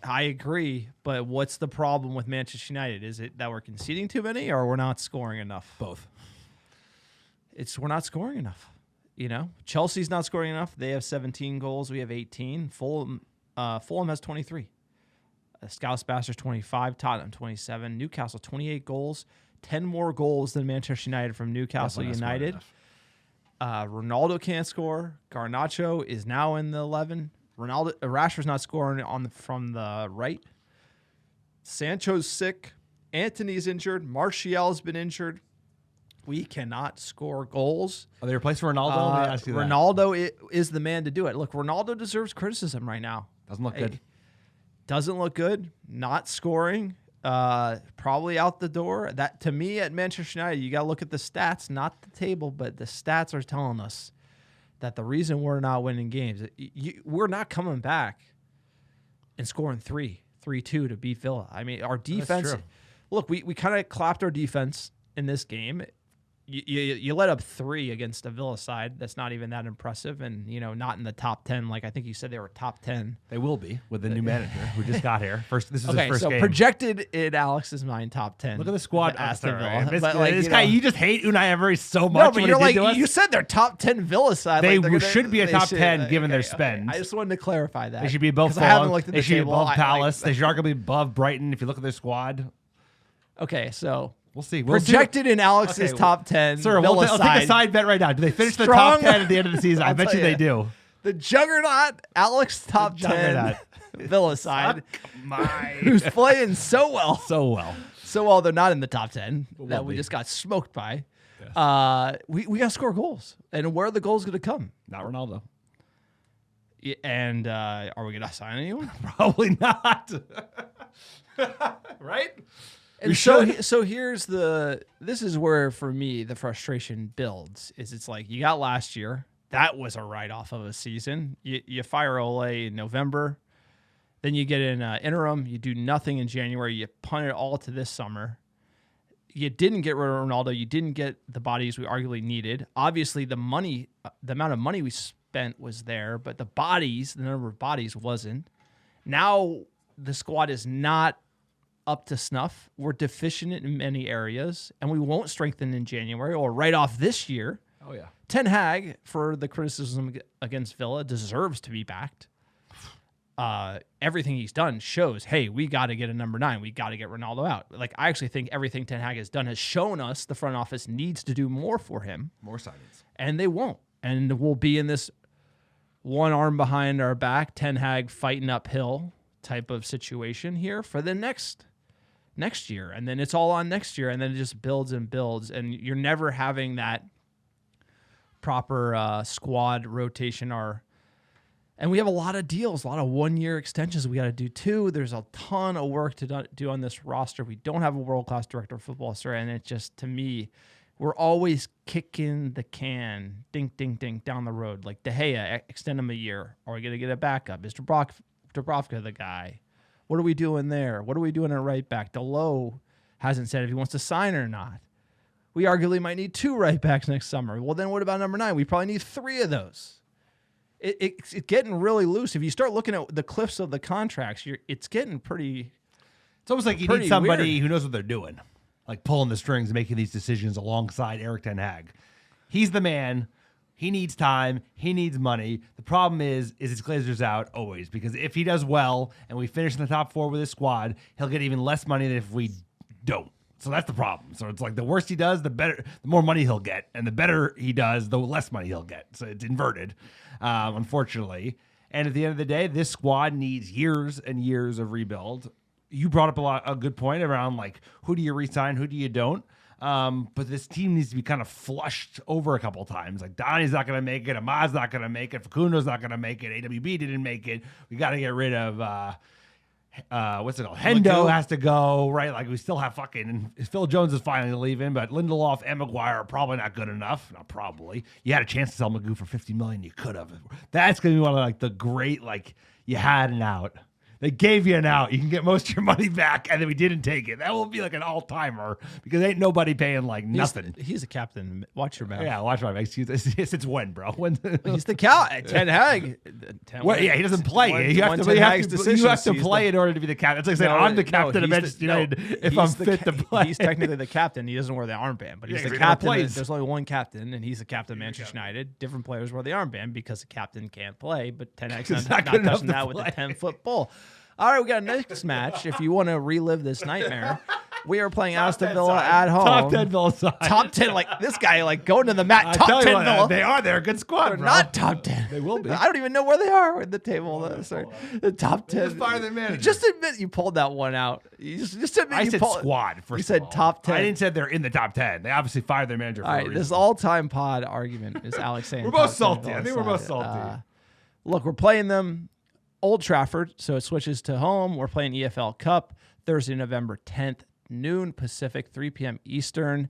I agree. But what's the problem with Manchester United? Is it that we're conceding too many, or we're not scoring enough? Both. We're not scoring enough. Chelsea's not scoring enough. They have 17 goals. We have 18. Fulham has 23. Scouse Bastards 25, Tottenham 27, Newcastle 28 goals, 10 more goals than Manchester United from Newcastle United. Ronaldo can't score. Garnacho is now in the 11. Rashford's not scoring from the right. Sancho's sick. Anthony's injured. Martial's been injured. We cannot score goals. Are they replacing Ronaldo? Let me ask you that. Ronaldo is the man to do it. Look, Ronaldo deserves criticism right now. Doesn't look good. Doesn't look good. Not scoring. Probably out the door. That to me at Manchester United, you got to look at the stats, not the table, but the stats are telling us that the reason we're not winning games, we're not coming back and scoring 3-2 to beat Villa. I mean, our defense. Look, we kind of clapped our defense in this game. You let up 3 against a Villa side that's not even that impressive, and not in the top 10. Like I think you said, they were top 10. They will be with the new manager who just got here. This is his first game. Projected in Alex's mind, top 10. Look at the squad. Aston Villa. This guy, you just hate Unai Emery so much. No, but you're like you said, they're top 10 Villa side. They should be a top 10 given their spend. I just wanted to clarify that they should be above Fulham. They should be above Palace. They should arguably be above Brighton if you look at their squad. Okay, so. We'll see. Projected in Alex's top 10. Sir, I'll take a side bet right now. Do they finish the top 10 at the end of the season? I bet you they do. The juggernaut, Alex top 10 Villa side, who's playing so well. So well, they're not in the top 10 that we just got smoked by. Yes. We got to score goals. And where are the goals going to come? Not Ronaldo. And are we going to sign anyone? Probably not. Right? And so here's this is where for me the frustration builds. It's like you got last year, that was a write-off of a season. You fire Ole in November, then you get an interim, you do nothing in January, you punt it all to this summer. You didn't get rid of Ronaldo, you didn't get the bodies we arguably needed. Obviously the amount of money we spent was there, but the number of bodies wasn't. Now the squad is not up to snuff. We're deficient in many areas, and we won't strengthen in January or right off this year. Oh, yeah. Ten Hag, for the criticism against Villa, deserves to be backed. Everything he's done shows, hey, we got to get a number 9. We got to get Ronaldo out. Like, I actually think everything Ten Hag has done has shown us the front office needs to do more for him. More signings. And they won't. And we'll be in this one arm behind our back, Ten Hag fighting uphill type of situation here for the next year, and then it's all on next year, and then it just builds and builds, and you're never having that proper squad rotation. And we have a lot of deals, a lot of 1-year extensions we got to do too. There's a ton of work to do on this roster. We don't have a world-class director of football, sir, and it just, to me, we're always kicking the can, ding, ding, ding, down the road. Like De Gea, extend him a year. Are we going to get a backup? Is Dubravka the guy? What are we doing there? What are we doing at right back? Delo hasn't said if he wants to sign or not. We arguably might need 2 right backs next summer. Well, then what about number 9? We probably need 3 of those. It's getting really loose. If you start looking at the cliffs of the contracts, it's getting pretty. It's almost like you need somebody who knows what they're doing, like pulling the strings and making these decisions alongside Erik ten Hag. He's the man. He needs time. He needs money. The problem is his Glazers out always, because if he does well and we finish in the top 4 with his squad, he'll get even less money than if we don't. So that's the problem. So it's like the worse he does, the better, the more money he'll get, and the better he does, the less money he'll get. So it's inverted, unfortunately. And at the end of the day, this squad needs years and years of rebuild. you brought up a good point around like who do you resign, who do you don't. But this team needs to be kind of flushed over a couple times. Like Donnie's not going to make it, Ahmad's not going to make it, Facundo's not going to make it, AWB didn't make it. We got to get rid of what's it called? Hendo has to go, right? Like we still have fucking Phil Jones is finally leaving, but Lindelof and Maguire are probably not good enough. Not probably. You had a chance to sell Magoo for $50 million. You could have. That's gonna be one of like the great like you had an out. They gave you an out. You can get most of your money back, and then we didn't take it. That will be like an all-timer because ain't nobody paying like nothing. He's a captain. Watch your mouth. Yeah, watch my mouth. Since when, bro? When? He's the captain. Ten Hag. Well, yeah, he doesn't play. You have to play in order to be the captain. It's like saying I'm the captain of Manchester United if I'm fit to play. He's technically the captain. He doesn't wear the armband, but he's the captain. There's only one captain, and he's the captain of Manchester United. Different players wear the armband because the captain can't play, but Ten Hag's not touching that with a 10-foot pole. All right, we got a next match. If you want to relive this nightmare, we are playing Aston Villa at home. Top 10 Villa side. Top 10, like this guy, like going to the mat. Top 10 Villa. They are. They're a good squad, They're bro. not top 10. They will be. I don't even know where they are in the table. Sorry. The top 10. Just fire their manager. Just admit you pulled that one out. You just admit I you said pulled squad first. You said of all. top 10. I didn't say they're in the top 10. They obviously fired their manager for All a right, reason. this all-time pod argument is Alex saying We're both top 10 salty. I Villa think we're both side. salty. Look, we're playing them Old Trafford, so it switches to home. We're playing EFL Cup Thursday, November 10th, noon Pacific, 3 p.m. Eastern.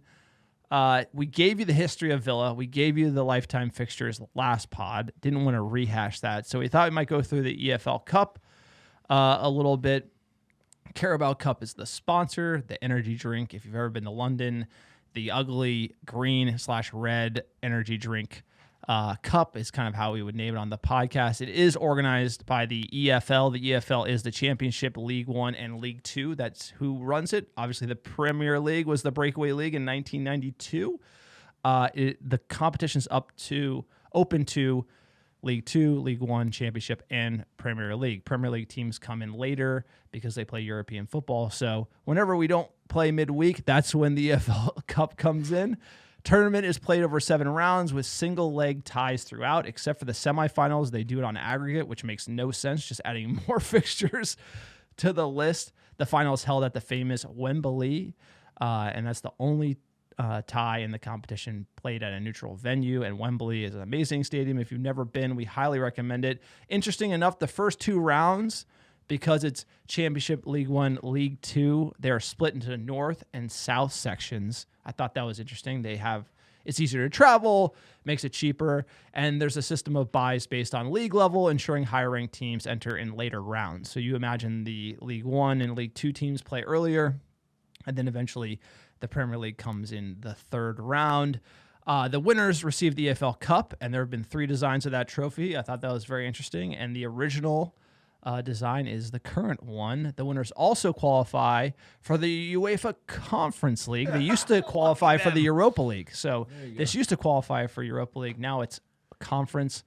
We gave you the history of Villa. We gave you the lifetime fixtures last pod. Didn't want to rehash that, so we thought we might go through the EFL Cup a little bit. Carabao Cup is the sponsor, the energy drink. If you've ever been to London, the ugly green/red energy drink cup is kind of how we would name it on the podcast. It is organized by the EFL. The EFL is the Championship, League One, and League Two. That's who runs it. Obviously, the Premier League was the breakaway league in 1992. The competition's open to League Two, League One, Championship, and Premier League. Premier League teams come in later because they play European football. So whenever we don't play midweek, that's when the EFL Cup comes in. Tournament is played over 7 rounds with single leg ties throughout, except for the semifinals. They do it on aggregate, which makes no sense, just adding more fixtures to the list. The final is held at the famous Wembley, and that's the only tie in the competition played at a neutral venue. And Wembley is an amazing stadium. If you've never been, we highly recommend it. Interesting enough, the first 2 rounds, because it's Championship, League One, League Two, they're split into north and south sections. I thought that was interesting. It's easier to travel, makes it cheaper, and there's a system of buys based on league level, ensuring higher ranked teams enter in later rounds. So you imagine the League One and League Two teams play earlier, and then eventually the Premier League comes in the 3rd round. The winners receive the EFL Cup, and there have been 3 designs of that trophy. I thought that was very interesting, and the original design is the current one. The winners also qualify for the UEFA Conference League. They used to qualify for the Europa League. So this used to qualify for Europa League. Now it's conference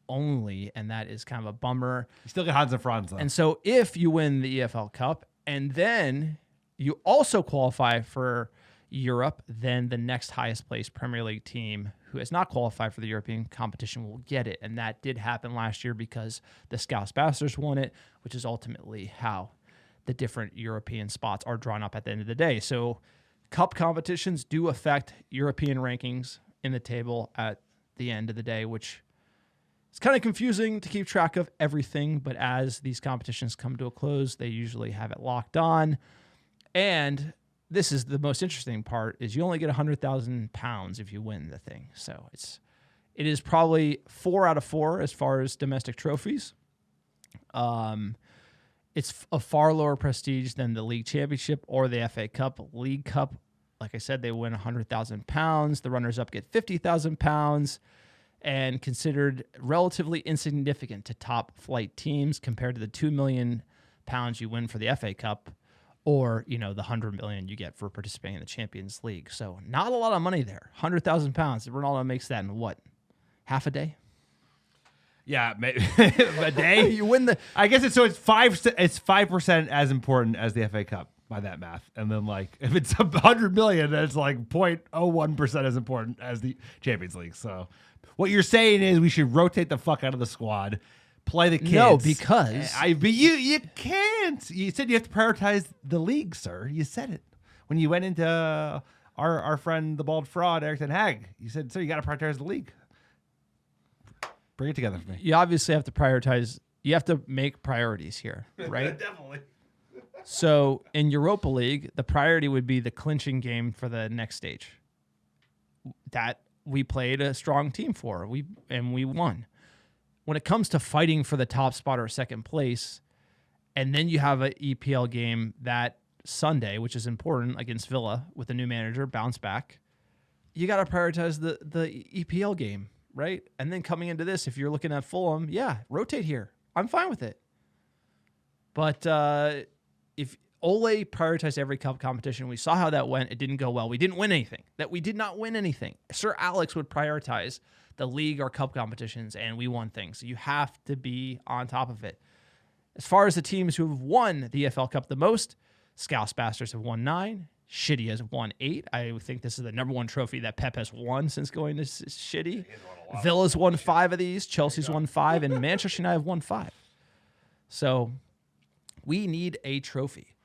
only, and that is kind of a bummer. You still get Hans and Franz, though. And so if you win the EFL Cup and then you also qualify for Europe, then the next highest placed Premier League team who has not qualified for the European competition will get it. And that did happen last year because the Scouse Bastards won it, which is ultimately how the different European spots are drawn up at the end of the day. So cup competitions do affect European rankings in the table at the end of the day, which is kind of confusing to keep track of everything. But as these competitions come to a close, they usually have it locked on. And this is the most interesting part, is you only get £100,000 if you win the thing. So it is probably 4 out of 4 as far as domestic trophies. It's a far lower prestige than the League Championship or the FA Cup. League Cup, like I said, they win £100,000. The runners-up get £50,000 and considered relatively insignificant to top-flight teams compared to the £2 million you win for the FA Cup, or, the $100 million you get for participating in the Champions League. So not a lot of money there. £100,000. Ronaldo makes that in what? Half a day? Yeah, a day. You win the. I guess it's 5% as important as the FA Cup by that math. And then if it's $100 million, then it's 0.01% as important as the Champions League. So what you're saying is we should rotate the fuck out of the squad, play the kids. No, because but you can't. You said you have to prioritize the league, sir. You said it when you went into our friend the bald fraud Eric Ten Hag. You said, sir, you got to prioritize the league. Bring it together for me. you obviously have to prioritize. You have to make priorities here, right? Definitely. So in Europa League, the priority would be the clinching game for the next stage. That we played a strong team for. We won. When it comes to fighting for the top spot or second place, and then you have an EPL game that Sunday, which is important against Villa with a new manager, bounce back. You got to prioritize the EPL game, right? And then coming into this, if you're looking at Fulham, yeah, rotate here. I'm fine with it. But if Ole prioritized every cup competition, we saw how that went. It didn't go well. We didn't win anything. We did not win anything. Sir Alex would prioritize the league or cup competitions, and we won things. So you have to be on top of it. As far as the teams who have won the EFL Cup the most, Scouse Bastards have won 9. Shitty has won 8. I think this is the number 1 trophy that Pep has won since going to Shitty. Villa's won 5 of these. Chelsea's won 5, and Manchester United have won 5. So we need a trophy.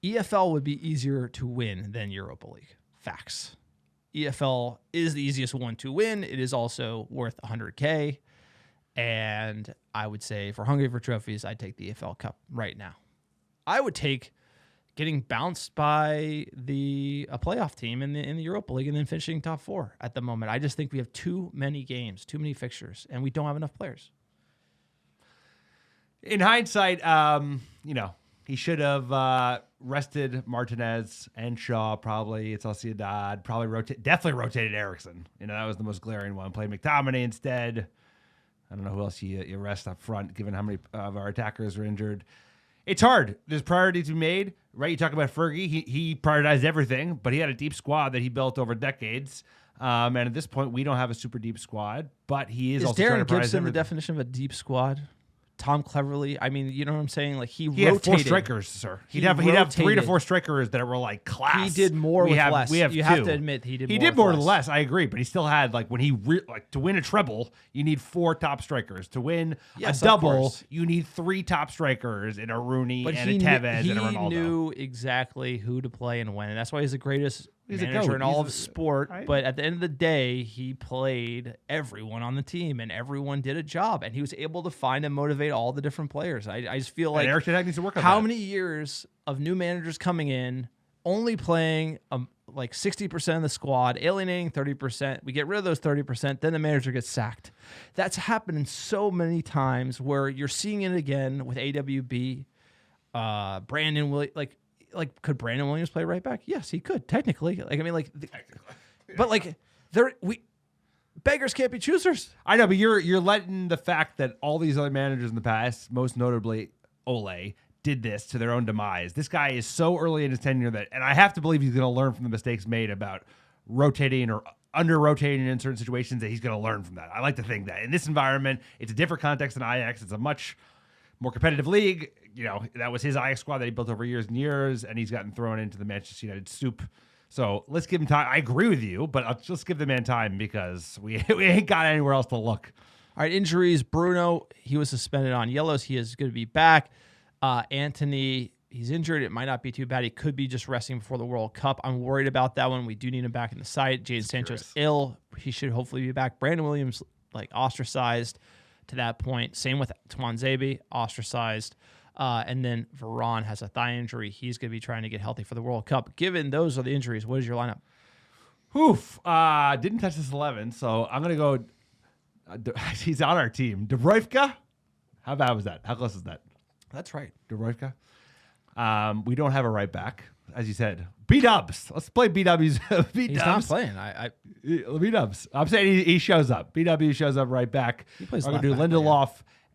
EFL would be easier to win than Europa League. Facts. EFL is the easiest one to win. It is also worth $100K. And I would say if we're hungry for trophies, I'd take the EFL Cup right now. I would take getting bounced by a playoff team in the Europa League and then finishing top 4 at the moment. I just think we have too many games, too many fixtures, and we don't have enough players. In hindsight, he should have rested Martinez and Shaw, probably. It's Sociedad. Definitely rotated Eriksson. That was the most glaring one. Played McTominay instead. I don't know who else you rest up front, given how many of our attackers are injured. It's hard. There's priorities to be made, right? You talk about Fergie. He prioritized everything, but he had a deep squad that he built over decades. And at this point, we don't have a super deep squad, but he is also trying to Darren prioritize Gibson everything. the definition of a deep squad? Tom Cleverly. I mean, you know what I'm saying? Like he had 4 rotated. strikers, sir. He'd He have 3 to rotated. 4 strikers that were like class. He did more with less. We have You 2. have to admit he did more with more less. with less. I agree, but he still had when he to win a treble, you need 4 top strikers. To win Yes, a of double, course. you need 3 top strikers in a Rooney But and he a Tevez he and a Ronaldo. knew exactly who to play and when, and that's why he's the greatest He's a manager goat. in all He's of sport. right. But at the end of the day, he played everyone on the team, and everyone did a job, and he was able to find and motivate all the different players. I just feel like And Eric Ten Hag needs to work on how that. many years of new managers coming in, only playing like 60% of the squad, alienating 30%. We get rid of those 30%, then the manager gets sacked. That's happened so many times where you're seeing it again with AWB, Brandon Williams. Like, could Brandon Williams play right back? Yes, he could technically. Beggars can't be choosers. I know, but you're letting the fact that all these other managers in the past, most notably Ole, did this to their own demise. This guy is so early in his tenure and I have to believe he's going to learn from the mistakes made about rotating or under-rotating in certain situations, that he's going to learn from that. I like to think that. In this environment, it's a different context than Ajax. It's a much more competitive league. That was his Ajax squad that he built over years and years, and he's gotten thrown into the Manchester United soup. So let's give him time. I agree with you, but I'll just give the man time because we ain't got anywhere else to look. All right, injuries. Bruno, he was suspended on yellows. He is going to be back. Anthony, he's injured. It might not be too bad. He could be just resting before the World Cup. I'm worried about that one. We do need him back in the side. Jadon Sancho's ill. He should hopefully be back. Brandon Williams, ostracized to that point. Same with Tuanzebe, ostracized. And then Varane has a thigh injury. He's going to be trying to get healthy for the World Cup. Given those are the injuries, what is your lineup? Didn't touch this 11, so I'm going to go. He's on our team. Dubravka? How bad was that? How close is that? That's right. Dubravka? We don't have a right back, as you said. B-dubs. Let's play B-dubs. B-dubs. He's not playing. B-dubs. I'm saying he shows up. B-W shows up right back. He plays I'm going to do left back, Lindelof.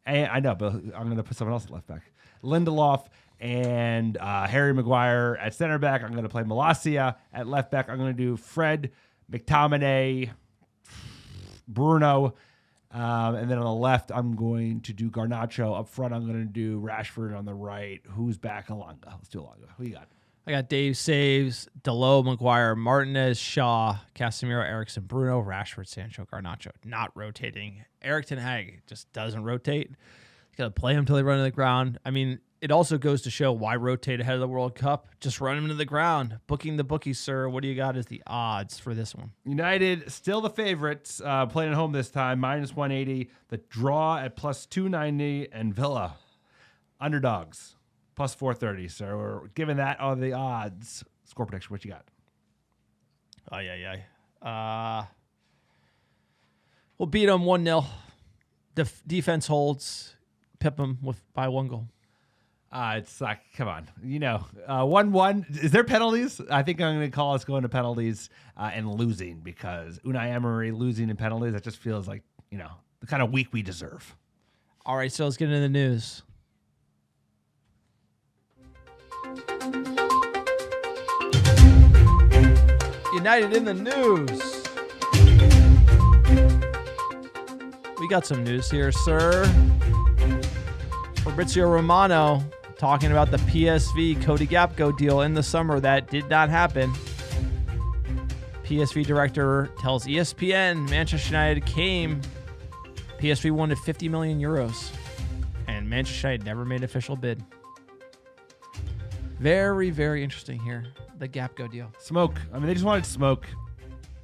And I know, but I'm going to put someone else at left back. Lindelof and Harry Maguire at center back. I'm going to play Malacia at left back. I'm going to do Fred, McTominay, Bruno. And then on the left, I'm going to do Garnacho. Up front, I'm going to do Rashford. On the right, who's back? Alonga. Let's do Alonga. Who you got? I got Dave saves, Dalot, Maguire, Martinez, Shaw, Casemiro, Eriksson, Bruno, Rashford, Sancho, Garnacho. Not rotating. Eric Ten Hag just doesn't rotate. Got to play him until they run to the ground. I mean, it also goes to show why rotate ahead of the World Cup. Just run him into the ground. Booking the bookies, sir. What do you got as the odds for this one? United still the favorites, playing at home this time, -180. The draw at +290, and Villa underdogs +430. So we're giving that all the odds. Score prediction. What you got? We'll beat them 1-0. Defense holds. Pip them by 1 goal. It's like, come on, 1-1. Is there penalties? I think I'm going to call us going to penalties and losing, because Unai Emery losing in penalties, that just feels like, the kind of week we deserve. All right, so let's get into the news. United in the news. We got some news here, sir. Fabrizio Romano talking about the PSV Cody Gakpo deal in the summer that did not happen. PSV director tells ESPN Manchester United came. PSV wanted 50 million euros, and Manchester United never made an official bid. Very, very interesting here, the Gakpo deal. Smoke. I mean, they just wanted smoke,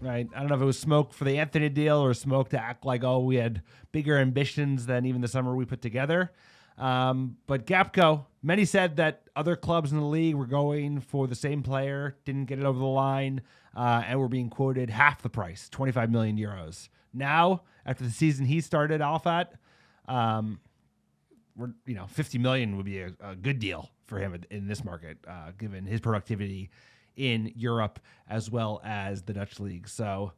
right? I don't know if it was smoke for the Anthony deal or smoke to act like, oh, we had bigger ambitions than even the summer we put together. But Gakpo, many said that other clubs in the league were going for the same player, didn't get it over the line, and were being quoted half the price, 25 million euros. Now, after the season he started off at, 50 million would be a good deal for him in this market, given his productivity in Europe as well as the Dutch league. So,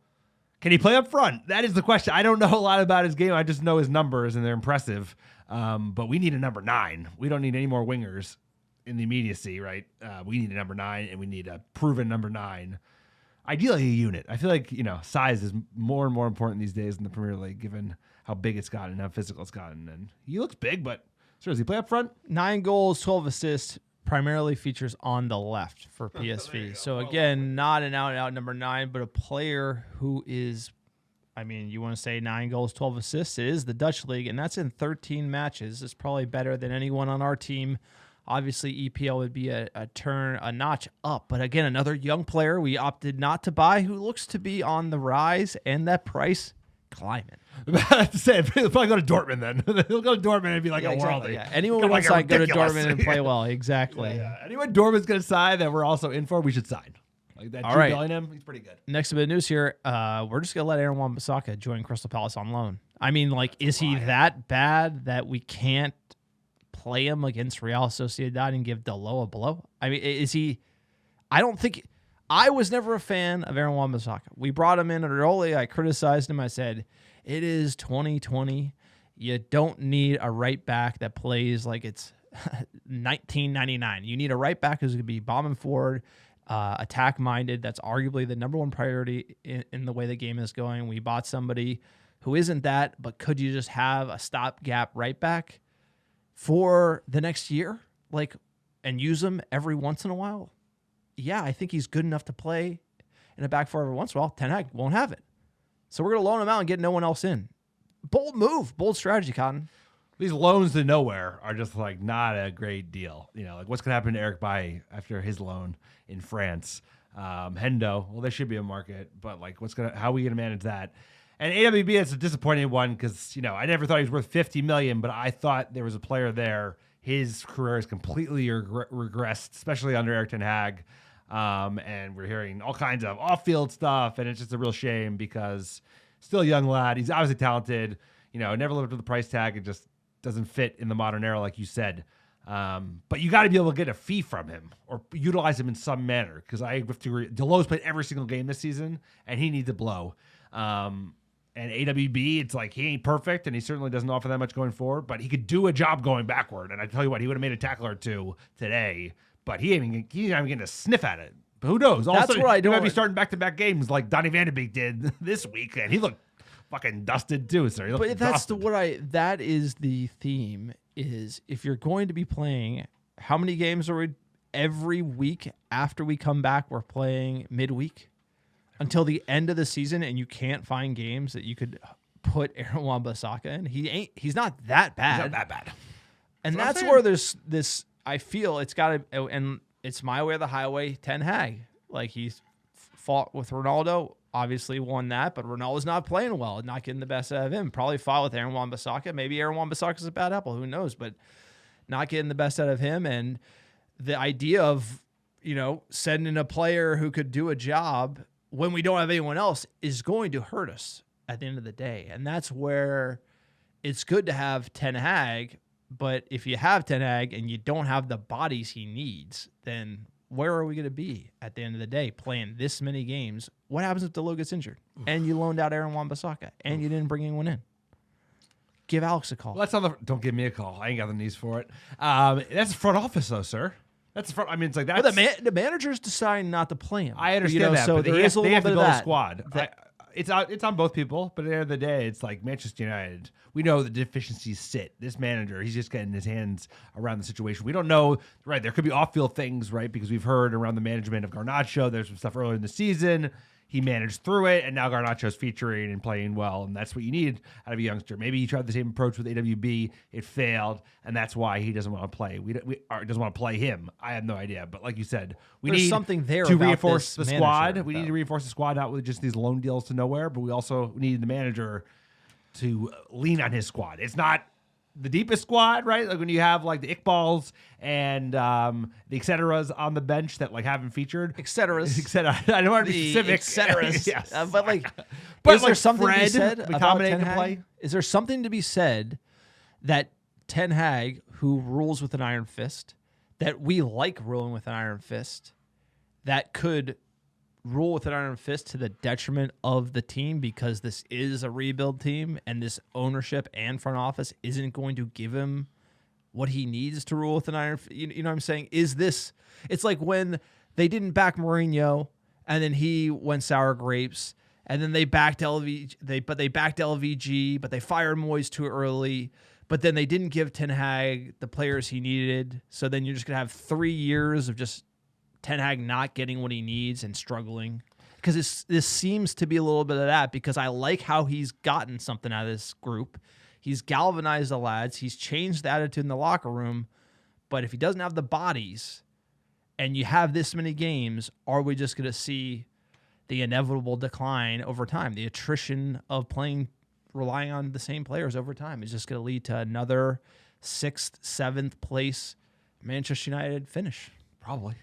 can he play up front? That is the question. I don't know a lot about his game. I just know his numbers, and they're impressive. But we need a number 9. We don't need any more wingers in the immediacy, right? We need a number 9, and we need a proven number 9. Ideally, a unit. I feel like, size is more and more important these days in the Premier League, given how big it's gotten and how physical it's gotten. And he looks big, but sure, does he play up front? 9 goals, 12 assists, primarily features on the left for PSV. So again, not an out-and-out number 9, but a player who is, you want to say 9 goals, 12 assists. It is the Dutch league, and that's in 13 matches. It's probably better than anyone on our team. Obviously, EPL would be a notch up. But again, another young player we opted not to buy who looks to be on the rise, and that price climbing. I have to say, he'll probably go to Dortmund then. He'll go to Dortmund and be like a worldie. Yeah. Anyone who wants to go to Dortmund and play well. Exactly. Yeah. Anyone Dortmund's going to sign that we're also in for, we should sign. Like that. All right. Bellingham, he's pretty good. Next bit of news here. We're just going to let Aaron Wan-Bissaka join Crystal Palace on loan. Is he that bad that we can't play him against Real Sociedad and give Dalot a blow? Is he... I was never a fan of Aaron Wan-Bissaka. We brought him in under Ole. I criticized him. I said, it is 2020. You don't need a right back that plays like it's 1999. You need a right back who's going to be bombing forward, attack-minded. That's arguably the number one priority in the way the game is going. We bought somebody who isn't that, but could you just have a stopgap right back for the next year, and use him every once in a while? Yeah, I think he's good enough to play in a back four every once in a while. Ten Hag won't have it. So we're going to loan him out and get no one else in. Bold move, bold strategy, Cotton. These loans to nowhere are just not a great deal. What's going to happen to Eric Bailly after his loan in France? Hendo, well, there should be a market, but how are we going to manage that? And AWB, it's a disappointing one because, I never thought he was worth 50 million, but I thought there was a player there. His career has completely regressed, especially under Eric Ten Hag. And we're hearing all kinds of off-field stuff, and it's just a real shame because still a young lad. He's obviously talented, never lived up to the price tag. It just doesn't fit in the modern era, like you said. But you got to be able to get a fee from him or utilize him in some manner because I have to agree. Delot's played every single game this season, and he needs a blow. And AWB, it's he ain't perfect, and he certainly doesn't offer that much going forward, but he could do a job going backward. And I tell you what, he would have made a tackle or two today, but he's not even getting a sniff at it. But who knows? That's what I do. He might be starting back-to-back games like Donny Van de Beek did this week, and he looked fucking dusted too, sir. That is the theme, is if you're going to be playing, how many games are we every week after we come back? We're playing midweek until the end of the season, and you can't find games that you could put Aaron Wan-Bissaka in. He's not that bad. He's not that bad. And That's what I'm that's saying. where there's this, I feel it's got to, and it's my way or the highway, Ten Hag. Like, he's fought with Ronaldo, obviously won that, but Ronaldo's not playing well, not getting the best out of him. Probably fought with Aaron Wan-Bissaka. Maybe Aaron Wan-Bissaka's a bad apple, who knows, but not getting the best out of him. And the idea of, sending a player who could do a job when we don't have anyone else is going to hurt us at the end of the day. And that's where it's good to have Ten Hag, but if you have Ten Hag and you don't have the bodies he needs, then where are we going to be at the end of the day playing this many games? What happens if Delo gets injured and you loaned out Aaron Wan-Bissaka and you didn't bring anyone in? Give Alex a call. Well, that's on the. Don't give me a call. I ain't got the knees for it. That's the front office, though, sir. That's the front. I mean, it's like that. Well, the manager's deciding not to play him. I understand that. So but there they is a have, they little have bit to of build that. a squad. It's on both people, but at the end of the day, it's like Manchester United. We know the deficiencies sit. This manager, he's just getting his hands around the situation. We don't know, right? There could be off-field things, right? Because we've heard around the management of Garnacho, there's some stuff earlier in the season. He managed through it, and now Garnacho's featuring and playing well, and that's what you need out of a youngster. Maybe he tried the same approach with AWB, it failed, and that's why he doesn't want to play. Or doesn't want to play him. I have no idea, but like you said, we There's need something there to about reinforce the this squad. manager, We need though. to reinforce the squad, not with just these loan deals to nowhere, but we also need the manager to lean on his squad. It's not the deepest squad, right? Like when you have like the Iqbals and the et ceteras on the bench that like haven't featured. Et ceteras. Et cetera. I don't want to be specific. Et ceteras. Yes. But like, But is there like something to be Fred said about McTominay Ten can Hag? play? Is there something to be said that Ten Hag, who rules with an iron fist, that we like ruling with an iron fist, that could rule with an iron fist to the detriment of the team because this is a rebuild team and this ownership and front office isn't going to give him what he needs to rule with an iron fist? You know what I'm saying? Is this, it's like when they didn't back Mourinho and then he went sour grapes and then they backed they backed LVG, but they fired Moyes too early. But then they didn't give Ten Hag the players he needed. So then you're just going to have 3 years of just Ten Hag not getting what he needs and struggling. Because this seems to be a little bit of that, because I like how he's gotten something out of this group. He's galvanized the lads. He's changed the attitude in the locker room. But if he doesn't have the bodies and you have this many games, are we just going to see the inevitable decline over time? The attrition of relying on the same players over time is just going to lead to another 6th, 7th place Manchester United finish. Probably.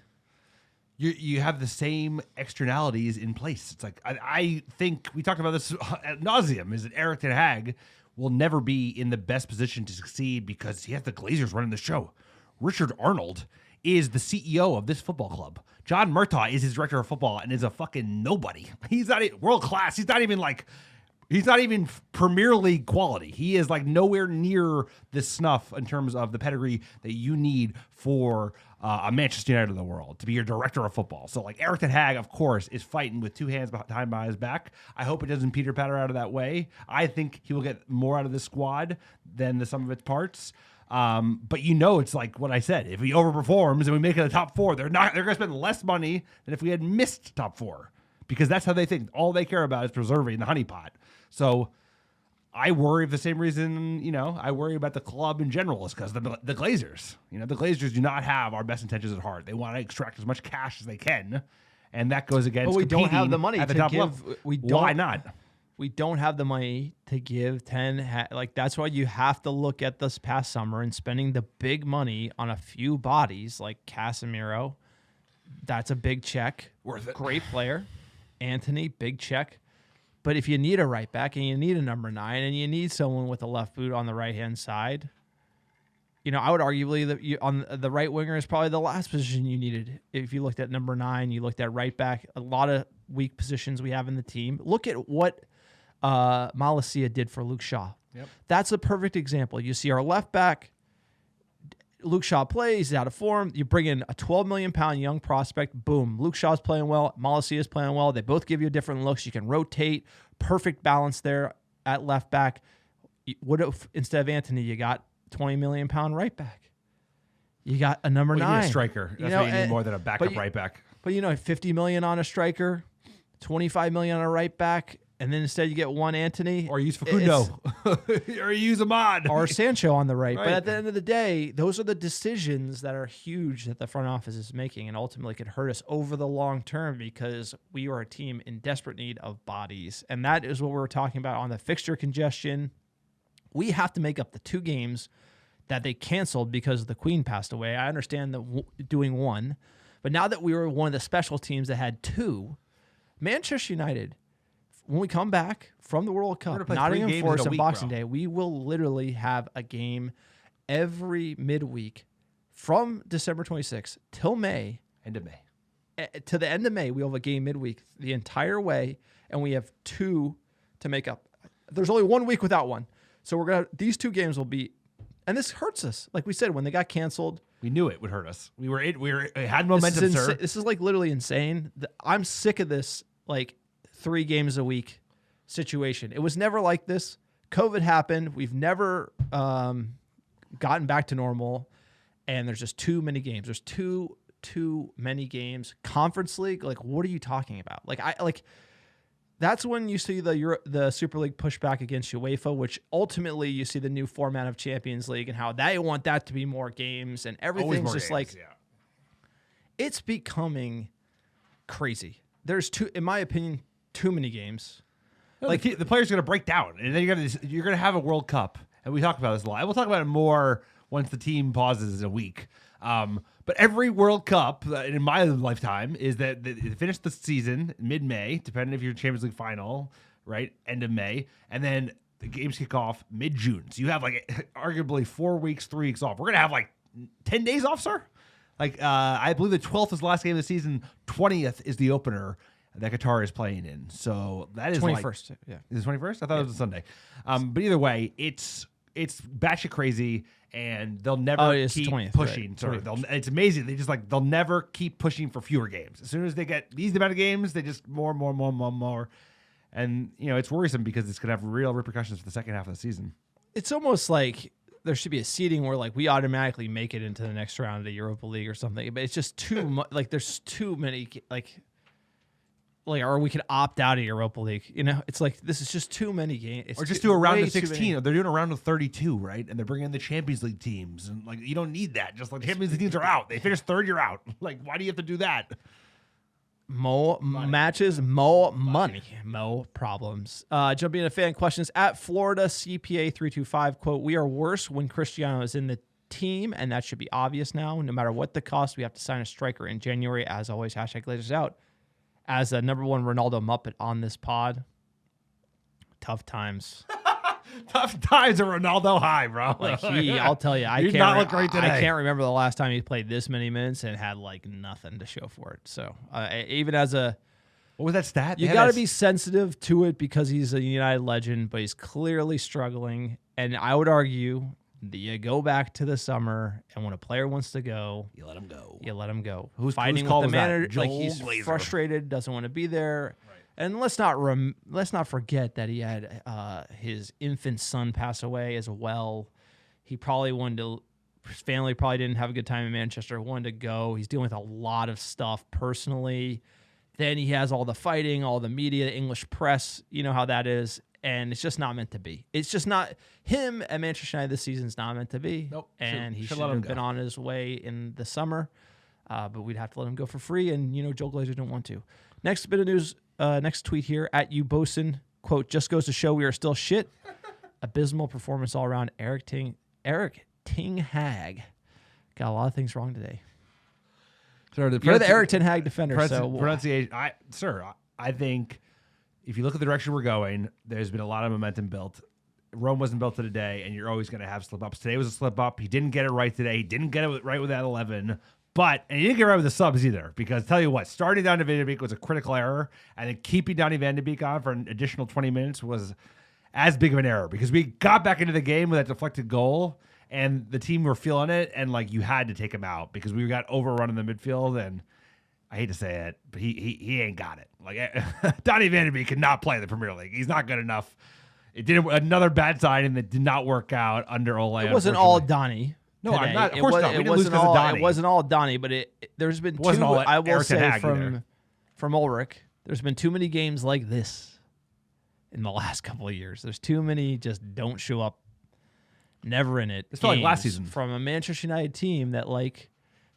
You have the same externalities in place. It's like I think we talked about this ad nauseum. Is that Eric Ten Hag will never be in the best position to succeed because he has the Glazers running the show. Richard Arnold is the CEO of this football club. John Murtaugh is his director of football and is a fucking nobody. He's not world class. He's not even Premier League quality. He is like nowhere near this snuff in terms of the pedigree that you need for a Manchester United of the world to be your director of football. So like Eric Ten Hag, of course, is fighting with 2 hands behind his back. I hope it doesn't Peter Patter out of that way. I think he will get more out of this squad than the sum of its parts. But it's like what I said. If he overperforms and we make it a top 4, they're going to spend less money than if we had missed top 4. Because that's how they think. All they care about is preserving the honeypot. So I worry for the same reason, I worry about the club in general is because the Glazers. The Glazers do not have our best intentions at heart. They want to extract as much cash as they can, and that goes against But we don't have the money at the to top give. level. Why not? We don't have the money to give that's why you have to look at this past summer and spending the big money on a few bodies like Casemiro. That's a big check. Worth it. Great player. Anthony, big check. But if you need a right back and you need a number 9 and you need someone with a left boot on the right-hand side, I would arguably that on the right winger is probably the last position you needed. If you looked at number 9, you looked at right back, a lot of weak positions we have in the team. Look at what Malacia did for Luke Shaw. Yep. That's a perfect example. You see our left back, Luke Shaw plays, he's out of form. You bring in a 12 million pound young prospect. Boom. Luke Shaw's playing well. Malacia is playing well. They both give you different looks. You can rotate. Perfect balance there at left back. What if instead of Anthony, you got 20 million pound right back? You got a number 9. You need a striker. That's what you need more than a backup right back. But 50 million on a striker, 25 million on a right back. and then instead you get one Anthony. Or use Facundo. Or use Ahmad. Or Sancho on the right. But Right. at the end of the day, those are the decisions that are huge that the front office is making and ultimately could hurt us over the long term because we are a team in desperate need of bodies. And that is what we were talking about on the fixture congestion. We have to make up the 2 games that they canceled because the Queen passed away. I understand doing one. But now that we were one of the special teams that had 2, Manchester United, when we come back from the World Cup, play 3 Nottingham games Forest in a and week, Boxing bro. Day, we will literally have a game every midweek from December 26th till May. End of May. To the end of May, we'll have a game midweek the entire way, and we have 2 to make up. There's only 1 week without one. So these 2 games will be, and this hurts us. Like we said, when they got canceled, We knew it would hurt us. We had momentum, sir. This is like literally insane. I'm sick of this like 3 games a week situation. It was never like this. COVID happened. We've never gotten back to normal, and there's just too many games. There's too many games. Conference League, like what are you talking about? That's when you see the Super League push back against UEFA, which ultimately you see the new format of Champions League and how they want that to be more games and everything's just it's becoming crazy. There's in my opinion, too many games. Like the players are going to break down, and then you're going to have a World Cup, and we talk about this a lot. And we'll talk about it more once the team pauses a week. But every World Cup in my lifetime is that they finish the season mid-May, depending if you're Champions League final, right, end of May, and then the games kick off mid-June. So you have like arguably 4 weeks, 3 weeks off. We're gonna have like 10 days off, sir. Like I believe the 12th is the last game of the season. 20th is the opener that Qatar is playing in. So that is 21st. Yeah, is it 21st? I thought it was a Sunday. But either way, it's batshit crazy. And they'll never keep 20th, pushing. right. Sorry, it's amazing. They'll never keep pushing for fewer games. As soon as they get these amount of games, they just more. And it's worrisome because it's gonna have real repercussions for the second half of the season. It's almost like there should be a seeding where like we automatically make it into the next round of the Europa League or something. But it's just too much. Like there's too many or we could opt out of Europa League. It's like this is just too many games. Or just do a round of 16. They're doing a round of 32, right? And they're bringing in the Champions League teams, and like you don't need that. Just like the Champions League teams are out. They finish third, you're out. Like why do you have to do that? More matches, more money, more problems. Jumping into fan questions at Florida CPA 325 quote: "We are worse when Cristiano is in the team, and that should be obvious now. No matter what the cost, we have to sign a striker in January. As always, hashtag Glazers out." As a number 1 Ronaldo Muppet on this pod, tough times. Tough times are Ronaldo high, bro. I'll tell you, I can't remember the last time he played this many minutes and had like nothing to show for it. So even as a, what was that stat? You got to be sensitive to it because he's a United legend, but he's clearly struggling. And I would argue that you go back to the summer, and when a player wants to go, you let him go. You let him go. Who's fighting call with the was that? manager? Like Joel he's Glazer. frustrated, doesn't want to be there. Right. And let's not forget that he had his infant son pass away as well. He probably wanted to. His family probably didn't have a good time in Manchester. Wanted to go. He's dealing with a lot of stuff personally. Then he has all the fighting, all the media, the English press. You know how that is. And it's just not meant to be. It's just not him at Manchester United this season's not meant to be. Nope. And he should let him have go. been on his way in the summer. But we'd have to let him go for free. And, Joel Glazer didn't want to. Next bit of news, next tweet here at Bosun, quote, "Just goes to show we are still shit." Abysmal performance all around. Eric Ting Hag. Got a lot of things wrong today. Sir, You're the Eric Ten Hag defender. Pronunciation. I think if you look at the direction we're going, there's been a lot of momentum built. Rome wasn't built in a day, and you're always going to have slip-ups. Today was a slip-up. He didn't get it right today. He didn't get it right with that 11. And he didn't get it right with the subs either, because tell you what, starting Donny van de Beek was a critical error, and then keeping Donny van de Beek on for an additional 20 minutes was as big of an error, because we got back into the game with that deflected goal, and the team were feeling it, and you had to take him out because we got overrun in the midfield, and I hate to say it, but he ain't got it. Donny van de Beek cannot play in the Premier League. He's not good enough. It did another bad signing that did not work out under Ole. It wasn't all Donny. No, today. I'm not. Of course not. We didn't lose because of Donny. It wasn't all Donny, but there's been wasn't all I will Eric Ten say Hag either. from Ulrich, there's been too many games like this in the last couple of years. There's too many just don't show up, never in it. It's not like last games season. from a Manchester United team that like,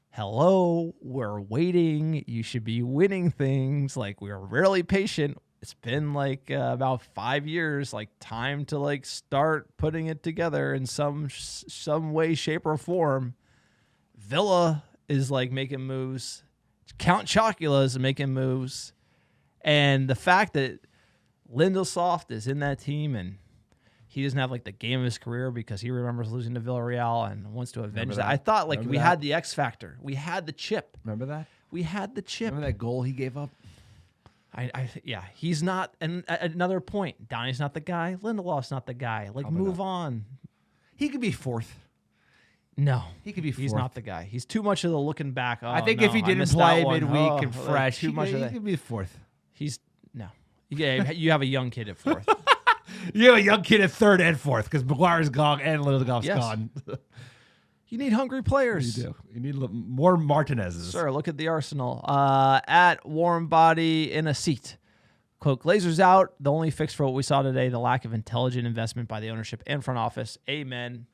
hello, we're waiting. You should be winning things. Like we're really patient. It's been like about 5 years. Like time to like start putting it together in some way, shape, or form. Villa is like making moves. Count Chocula is making moves. And the fact that Lindelof is in that team and he doesn't have like the game of his career because he remembers losing to Villarreal and wants to avenge that. I thought like we had the X factor. We had the chip. Remember that? We had the chip. Remember that goal he gave up? Yeah, he's not. And another point, Donnie's not the guy. Lindelof's not the guy. Like, move on. He could be fourth. No, he could be fourth. He's not the guy. He's too much of the looking back. Oh, I think no, if he didn't play midweek and fresh, too much of he that. could be fourth. He's no. Yeah, you have a young kid at fourth. You have a young kid at third and fourth because Maguire's gone and Lindelof's gone. You need hungry players. You do. You need more Martinez's. Sir, look at the Arsenal. At warm body in a seat. Quote, Glazers out. The only fix for what we saw today, the lack of intelligent investment by the ownership and front office. Amen.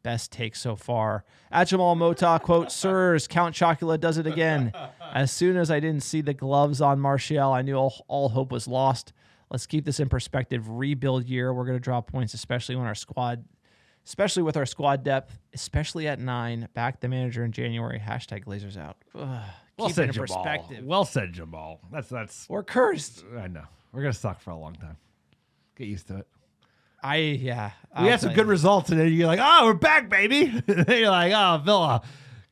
Best take so far. At Jamal Mota, quote, Sirs, Count Chocula does it again. As soon as I didn't see the gloves on Martial, I knew all hope was lost. Let's keep this in perspective. Rebuild year. We're going to drop points, especially with our squad depth, especially at 9. Back the manager in January. Hashtag Glazers out. Ugh. Well Keep said, it in Jamal. perspective. Well said, Jamal. That's. We're cursed. I know. We're gonna suck for a long time. Get used to it. We had some good results, and then you're like, "Oh, we're back, baby!" And then you're like, "Oh, Villa,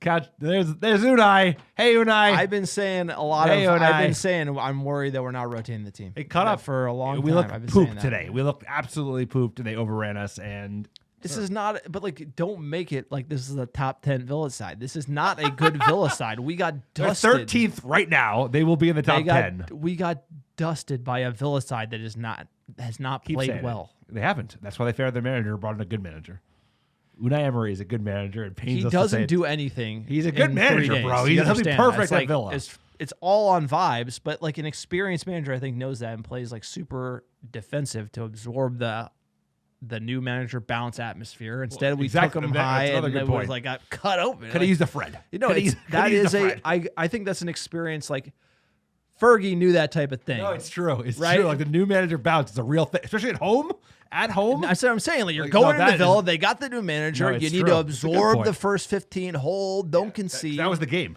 catch." There's Unai. Hey, Unai. I've been saying I'm worried that we're not rotating the team. It cut up for a long time. We looked I've been pooped saying that. today. We looked absolutely pooped, and they overran us. And this is not. But like, don't make it like this is a top 10 Villa side. This is not a good Villa side. We got dusted. They're 13th right now. They will be in the top 10. We got dusted by a Villa side that has not played well. They haven't. That's why they fired their manager and brought in a good manager. Unai Emery is a good manager. It pains He us to say doesn't it. do anything. He's a good in manager, 3 days. bro. You He's understand perfect that. at Villa. It's all on vibes, but like an experienced manager, I think knows that and plays like super defensive to absorb the new manager bounce atmosphere. Instead, we took him high and it was like got cut open. Could have used a Fred. You know, I think that's an experience like Fergie knew that type of thing. No, it's true. It's right? true. Like the new manager bounce is a real thing, especially at home. At home, I'm saying like you're going into Villa. They got the new manager. No, you need true. to absorb the first 15. Hold. Don't concede. That was the game.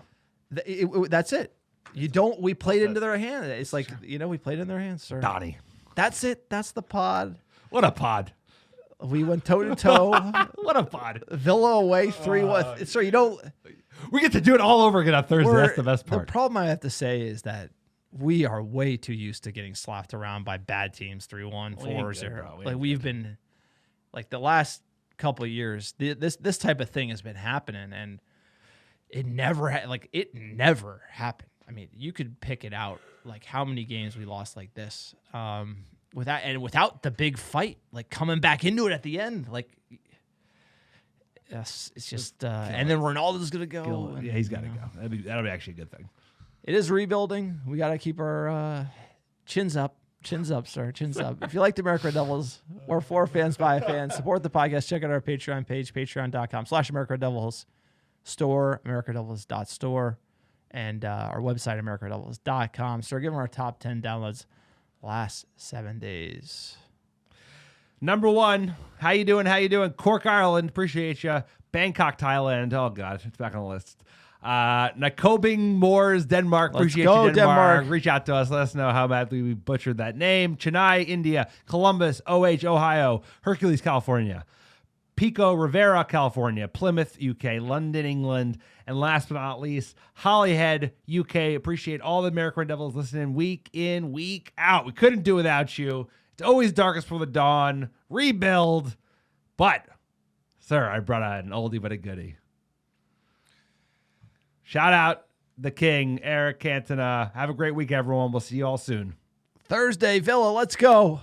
That's it. You don't. We played into their hand. It's like we played in their hands, sir. Donnie. That's it. That's the pod. What a pod. We went toe to toe. What a pod. Villa away 3-1. Sir, you don't. We get to do it all over again on Thursday. That's the best part. The problem I have to say is that we are way too used to getting slapped around by bad teams 3-1, 4-0. Like we've been, like the last couple of years, this type of thing has been happening, and it never happened. I mean, you could pick it out, like how many games we lost like this, without the big fight, like coming back into it at the end, like. Yes, it's just, and then Ronaldo's gonna go. Yeah, he's got to go. That'll be actually a good thing. It is rebuilding. We got to keep our chins up. Chins up, sir. Chins up. If you like the America Red Devils, or for fans by fans, support the podcast. Check out our Patreon page, patreon.com/America Red Devils store, americadevils.store, and our website, americadevils.com. So we're giving our top 10 downloads last 7 days. Number 1, how you doing? Cork, Ireland, appreciate you. Bangkok, Thailand. Oh, God, it's back on the list. Nakobing Moors, Denmark. Appreciate you, Denmark. Reach out to us. Let us know how badly we butchered that name. Chennai, India. Columbus, Ohio. Hercules, California. Pico Rivera, California. Plymouth, UK. London, England. And last but not least, Holyhead, UK. Appreciate all the American Red Devils listening week in, week out. We couldn't do without you. It's always darkest before the dawn. Rebuild. But, sir, I brought out an oldie but a goodie. Shout out the king, Eric Cantona. Have a great week, everyone. We'll see you all soon. Thursday, Villa, let's go.